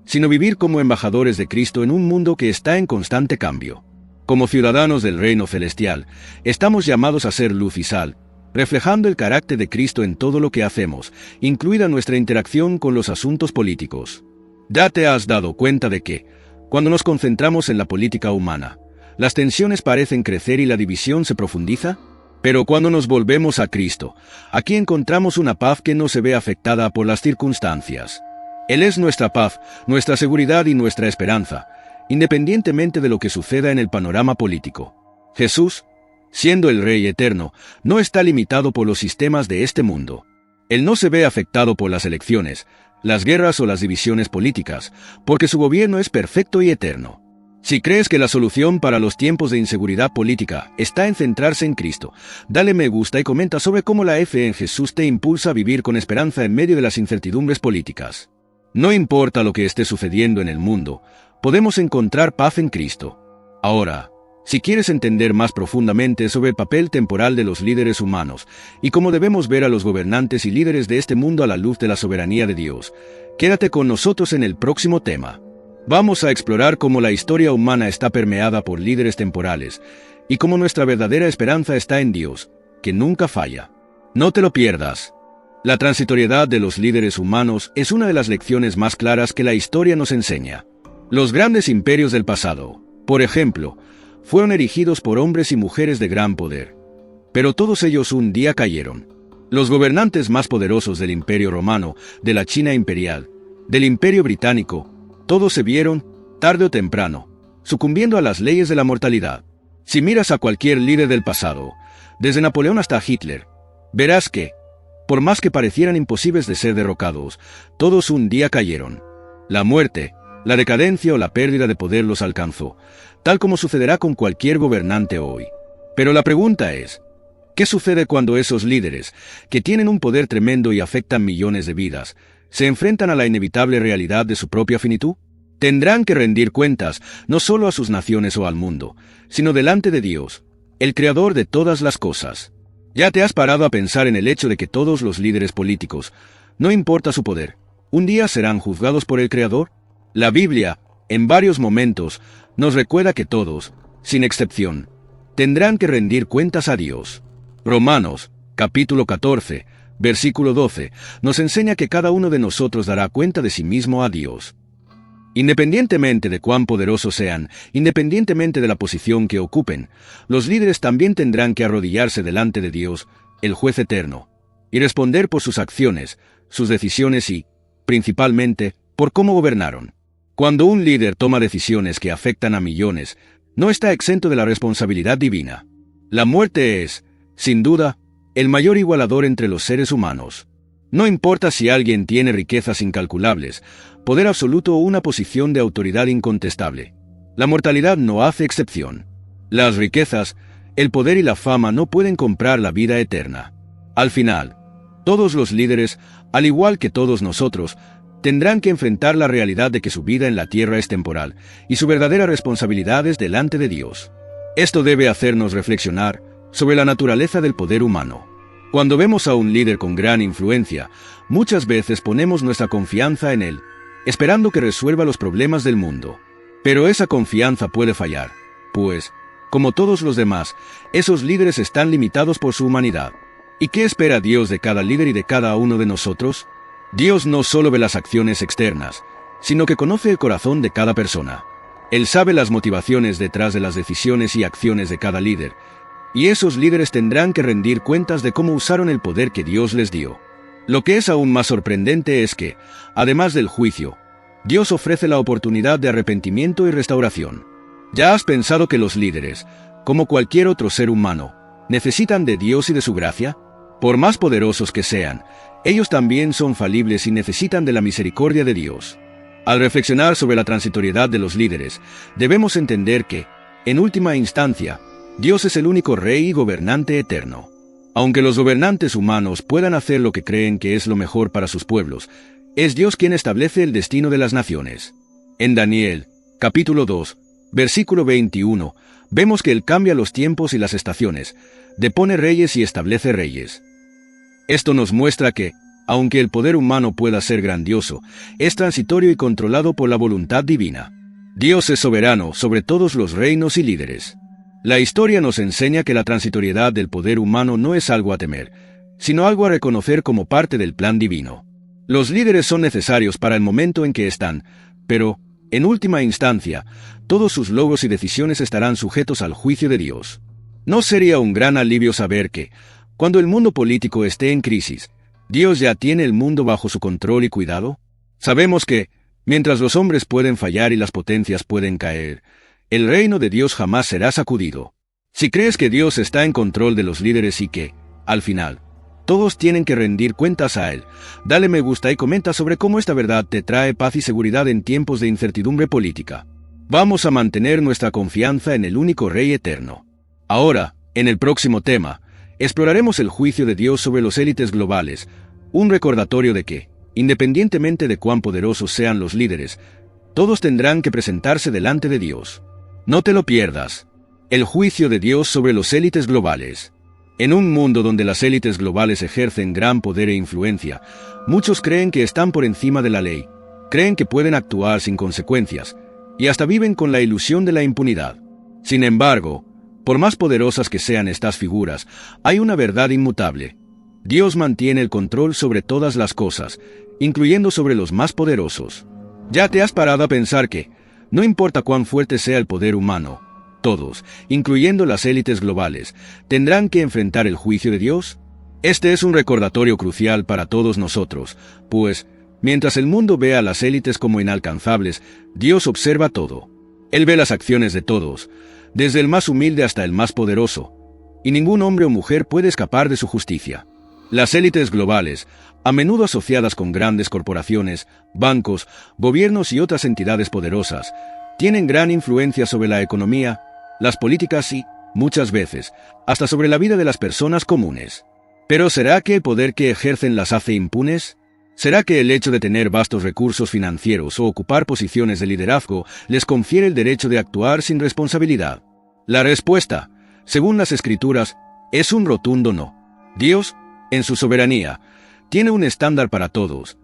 sino vivir como embajadores de Cristo en un mundo que está en constante cambio. Como ciudadanos del reino celestial, estamos llamados a ser luz y sal, reflejando el carácter de Cristo en todo lo que hacemos, incluida nuestra interacción con los asuntos políticos. ¿Ya te has dado cuenta de que, cuando nos concentramos en la política humana, las tensiones parecen crecer y la división se profundiza? Pero cuando nos volvemos a Cristo, aquí encontramos una paz que no se ve afectada por las circunstancias. Él es nuestra paz, nuestra seguridad y nuestra esperanza, independientemente de lo que suceda en el panorama político. Jesús, siendo el Rey eterno, no está limitado por los sistemas de este mundo. Él no se ve afectado por las elecciones, las guerras o las divisiones políticas, porque su gobierno es perfecto y eterno. Si crees que la solución para los tiempos de inseguridad política está en centrarse en Cristo, dale me gusta y comenta sobre cómo la fe en Jesús te impulsa a vivir con esperanza en medio de las incertidumbres políticas. No importa lo que esté sucediendo en el mundo, podemos encontrar paz en Cristo. Ahora, si quieres entender más profundamente sobre el papel temporal de los líderes humanos y cómo debemos ver a los gobernantes y líderes de este mundo a la luz de la soberanía de Dios, quédate con nosotros en el próximo tema. Vamos a explorar cómo la historia humana está permeada por líderes temporales y cómo nuestra verdadera esperanza está en Dios, que nunca falla. No te lo pierdas. La transitoriedad de los líderes humanos es una de las lecciones más claras que la historia nos enseña. Los grandes imperios del pasado, por ejemplo, fueron erigidos por hombres y mujeres de gran poder. Pero todos ellos un día cayeron. Los gobernantes más poderosos del Imperio Romano, de la China imperial, del Imperio Británico, todos se vieron, tarde o temprano, sucumbiendo a las leyes de la mortalidad. Si miras a cualquier líder del pasado, desde Napoleón hasta Hitler, verás que, por más que parecieran imposibles de ser derrocados, todos un día cayeron. La muerte, la decadencia o la pérdida de poder los alcanzó, tal como sucederá con cualquier gobernante hoy. Pero la pregunta es, ¿qué sucede cuando esos líderes, que tienen un poder tremendo y afectan millones de vidas, se enfrentan a la inevitable realidad de su propia finitud? Tendrán que rendir cuentas no solo a sus naciones o al mundo, sino delante de Dios, el Creador de todas las cosas. ¿Ya te has parado a pensar en el hecho de que todos los líderes políticos, no importa su poder, un día serán juzgados por el Creador? La Biblia, en varios momentos, nos recuerda que todos, sin excepción, tendrán que rendir cuentas a Dios. Romanos, capítulo 14, versículo 12, nos enseña que cada uno de nosotros dará cuenta de sí mismo a Dios. Independientemente de cuán poderosos sean, independientemente de la posición que ocupen, los líderes también tendrán que arrodillarse delante de Dios, el juez eterno, y responder por sus acciones, sus decisiones y, principalmente, por cómo gobernaron. Cuando un líder toma decisiones que afectan a millones, no está exento de la responsabilidad divina. La muerte es, sin duda, el mayor igualador entre los seres humanos. No importa si alguien tiene riquezas incalculables, poder absoluto o una posición de autoridad incontestable. La mortalidad no hace excepción. Las riquezas, el poder y la fama no pueden comprar la vida eterna. Al final, todos los líderes, al igual que todos nosotros, tendrán que enfrentar la realidad de que su vida en la tierra es temporal y su verdadera responsabilidad es delante de Dios. Esto debe hacernos reflexionar sobre la naturaleza del poder humano. Cuando vemos a un líder con gran influencia, muchas veces ponemos nuestra confianza en él, esperando que resuelva los problemas del mundo. Pero esa confianza puede fallar, pues, como todos los demás, esos líderes están limitados por su humanidad. ¿Y qué espera Dios de cada líder y de cada uno de nosotros? Dios no solo ve las acciones externas, sino que conoce el corazón de cada persona. Él sabe las motivaciones detrás de las decisiones y acciones de cada líder, y esos líderes tendrán que rendir cuentas de cómo usaron el poder que Dios les dio. Lo que es aún más sorprendente es que, además del juicio, Dios ofrece la oportunidad de arrepentimiento y restauración. ¿Ya has pensado que los líderes, como cualquier otro ser humano, necesitan de Dios y de su gracia? Por más poderosos que sean, ellos también son falibles y necesitan de la misericordia de Dios. Al reflexionar sobre la transitoriedad de los líderes, debemos entender que, en última instancia, Dios es el único Rey y gobernante eterno. Aunque los gobernantes humanos puedan hacer lo que creen que es lo mejor para sus pueblos, es Dios quien establece el destino de las naciones. En Daniel, capítulo 2, versículo 21, vemos que Él cambia los tiempos y las estaciones, depone reyes y establece reyes. Esto nos muestra que, aunque el poder humano pueda ser grandioso, es transitorio y controlado por la voluntad divina. Dios es soberano sobre todos los reinos y líderes. La historia nos enseña que la transitoriedad del poder humano no es algo a temer, sino algo a reconocer como parte del plan divino. Los líderes son necesarios para el momento en que están, pero, en última instancia, todos sus logros y decisiones estarán sujetos al juicio de Dios. ¿No sería un gran alivio saber que, cuando el mundo político esté en crisis, Dios ya tiene el mundo bajo su control y cuidado? Sabemos que, mientras los hombres pueden fallar y las potencias pueden caer, el reino de Dios jamás será sacudido. Si crees que Dios está en control de los líderes y que, al final, todos tienen que rendir cuentas a Él, dale me gusta y comenta sobre cómo esta verdad te trae paz y seguridad en tiempos de incertidumbre política. Vamos a mantener nuestra confianza en el único Rey eterno. Ahora, en el próximo tema, exploraremos el juicio de Dios sobre los élites globales, un recordatorio de que, independientemente de cuán poderosos sean los líderes, todos tendrán que presentarse delante de Dios. No te lo pierdas. El juicio de Dios sobre los élites globales. En un mundo donde las élites globales ejercen gran poder e influencia, muchos creen que están por encima de la ley, creen que pueden actuar sin consecuencias, y hasta viven con la ilusión de la impunidad. Sin embargo, por más poderosas que sean estas figuras, hay una verdad inmutable. Dios mantiene el control sobre todas las cosas, incluyendo sobre los más poderosos. ¿Ya te has parado a pensar que, no importa cuán fuerte sea el poder humano, todos, incluyendo las élites globales, tendrán que enfrentar el juicio de Dios? Este es un recordatorio crucial para todos nosotros, pues, mientras el mundo ve a las élites como inalcanzables, Dios observa todo. Él ve las acciones de todos, desde el más humilde hasta el más poderoso, y ningún hombre o mujer puede escapar de su justicia. Las élites globales, a menudo asociadas con grandes corporaciones, bancos, gobiernos y otras entidades poderosas, tienen gran influencia sobre la economía, las políticas y, muchas veces, hasta sobre la vida de las personas comunes. Pero ¿será que el poder que ejercen las hace impunes? ¿Será que el hecho de tener vastos recursos financieros o ocupar posiciones de liderazgo les confiere el derecho de actuar sin responsabilidad? La respuesta, según las Escrituras, es un rotundo no. Dios, en su soberanía, tiene un estándar para todos,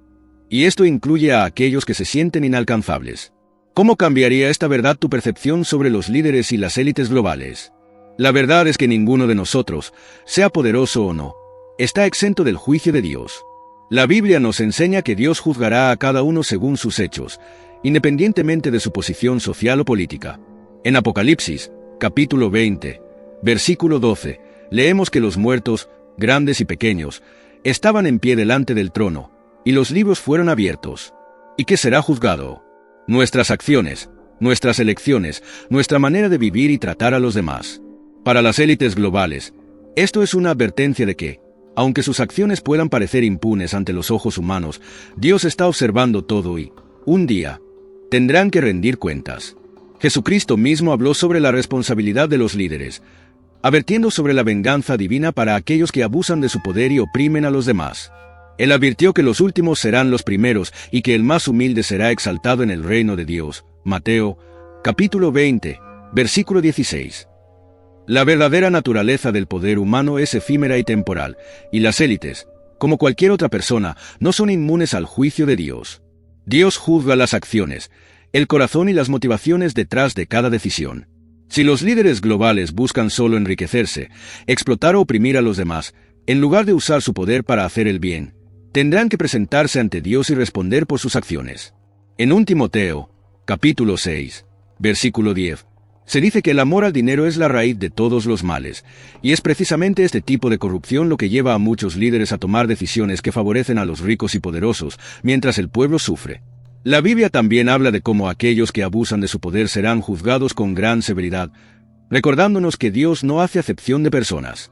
y esto incluye a aquellos que se sienten inalcanzables. ¿Cómo cambiaría esta verdad tu percepción sobre los líderes y las élites globales? La verdad es que ninguno de nosotros, sea poderoso o no, está exento del juicio de Dios. La Biblia nos enseña que Dios juzgará a cada uno según sus hechos, independientemente de su posición social o política. En Apocalipsis, capítulo 20, versículo 12, leemos que los muertos, grandes y pequeños, estaban en pie delante del trono, y los libros fueron abiertos. ¿Y qué será juzgado? Nuestras acciones, nuestras elecciones, nuestra manera de vivir y tratar a los demás. Para las élites globales, esto es una advertencia de que, aunque sus acciones puedan parecer impunes ante los ojos humanos, Dios está observando todo y, un día, tendrán que rendir cuentas. Jesucristo mismo habló sobre la responsabilidad de los líderes, advirtiendo sobre la venganza divina para aquellos que abusan de su poder y oprimen a los demás. Él advirtió que los últimos serán los primeros y que el más humilde será exaltado en el reino de Dios. Mateo, capítulo 20, versículo 16. La verdadera naturaleza del poder humano es efímera y temporal, y las élites, como cualquier otra persona, no son inmunes al juicio de Dios. Dios juzga las acciones, el corazón y las motivaciones detrás de cada decisión. Si los líderes globales buscan solo enriquecerse, explotar o oprimir a los demás, en lugar de usar su poder para hacer el bien, tendrán que presentarse ante Dios y responder por sus acciones. En 1 Timoteo, capítulo 6, versículo 10, se dice que el amor al dinero es la raíz de todos los males, y es precisamente este tipo de corrupción lo que lleva a muchos líderes a tomar decisiones que favorecen a los ricos y poderosos, mientras el pueblo sufre. La Biblia también habla de cómo aquellos que abusan de su poder serán juzgados con gran severidad, recordándonos que Dios no hace acepción de personas.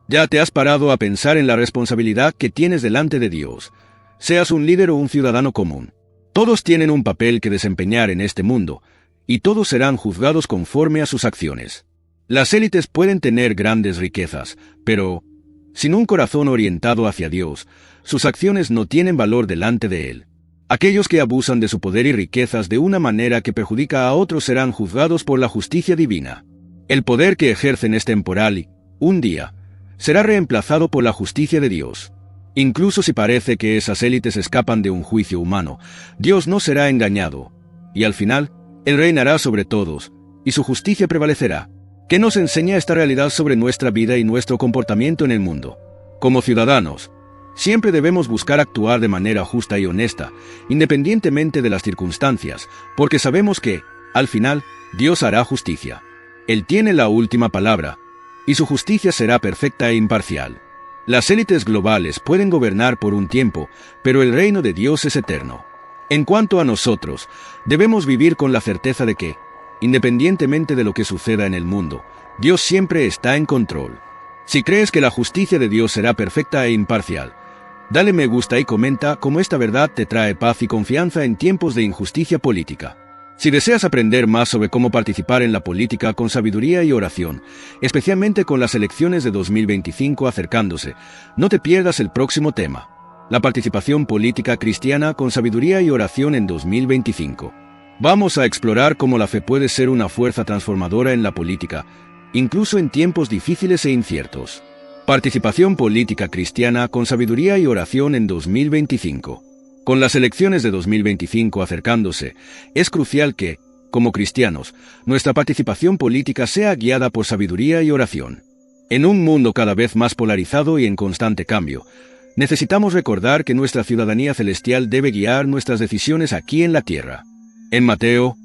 ¿Ya te has parado a pensar en la responsabilidad que tienes delante de Dios? Seas un líder o un ciudadano común. Todos tienen un papel que desempeñar en este mundo, y todos serán juzgados conforme a sus acciones. Las élites pueden tener grandes riquezas, pero, sin un corazón orientado hacia Dios, sus acciones no tienen valor delante de Él. Aquellos que abusan de su poder y riquezas de una manera que perjudica a otros serán juzgados por la justicia divina. El poder que ejercen es temporal y, un día, será reemplazado por la justicia de Dios. Incluso si parece que esas élites escapan de un juicio humano, Dios no será engañado, y al final, Él reinará sobre todos, y su justicia prevalecerá. ¿Qué nos enseña esta realidad sobre nuestra vida y nuestro comportamiento en el mundo? Como ciudadanos, siempre debemos buscar actuar de manera justa y honesta, independientemente de las circunstancias, porque sabemos que, al final, Dios hará justicia. Él tiene la última palabra, y su justicia será perfecta e imparcial. Las élites globales pueden gobernar por un tiempo, pero el reino de Dios es eterno. En cuanto a nosotros, debemos vivir con la certeza de que, independientemente de lo que suceda en el mundo, Dios siempre está en control. Si crees que la justicia de Dios será perfecta e imparcial, dale me gusta y comenta cómo esta verdad te trae paz y confianza en tiempos de injusticia política. Si deseas aprender más sobre cómo participar en la política con sabiduría y oración, especialmente con las elecciones de 2025 acercándose, no te pierdas el próximo tema: la participación política cristiana con sabiduría y oración en 2025. Vamos a explorar cómo la fe puede ser una fuerza transformadora en la política, incluso en tiempos difíciles e inciertos. Participación política cristiana con sabiduría y oración en 2025. Con las elecciones de 2025 acercándose, es crucial que, como cristianos, nuestra participación política sea guiada por sabiduría y oración. En un mundo cada vez más polarizado y en constante cambio, necesitamos recordar que nuestra ciudadanía celestial debe guiar nuestras decisiones aquí en la tierra. En Mateo,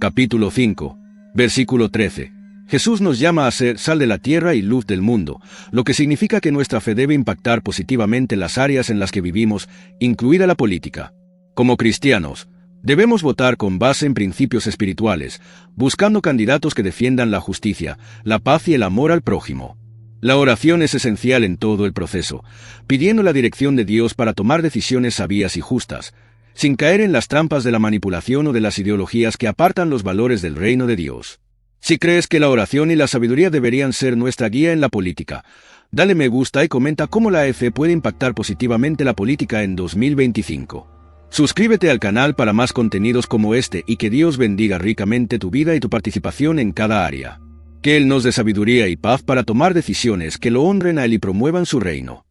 capítulo 5, versículo 13, Jesús nos llama a ser sal de la tierra y luz del mundo, lo que significa que nuestra fe debe impactar positivamente las áreas en las que vivimos, incluida la política. Como cristianos, debemos votar con base en principios espirituales, buscando candidatos que defiendan la justicia, la paz y el amor al prójimo. La oración es esencial en todo el proceso, pidiendo la dirección de Dios para tomar decisiones sabias y justas, sin caer en las trampas de la manipulación o de las ideologías que apartan los valores del reino de Dios. Si crees que la oración y la sabiduría deberían ser nuestra guía en la política, dale me gusta y comenta cómo la fe puede impactar positivamente la política en 2025. Suscríbete al canal para más contenidos como este y que Dios bendiga ricamente tu vida y tu participación en cada área. Que Él nos dé sabiduría y paz para tomar decisiones que lo honren a Él y promuevan su reino.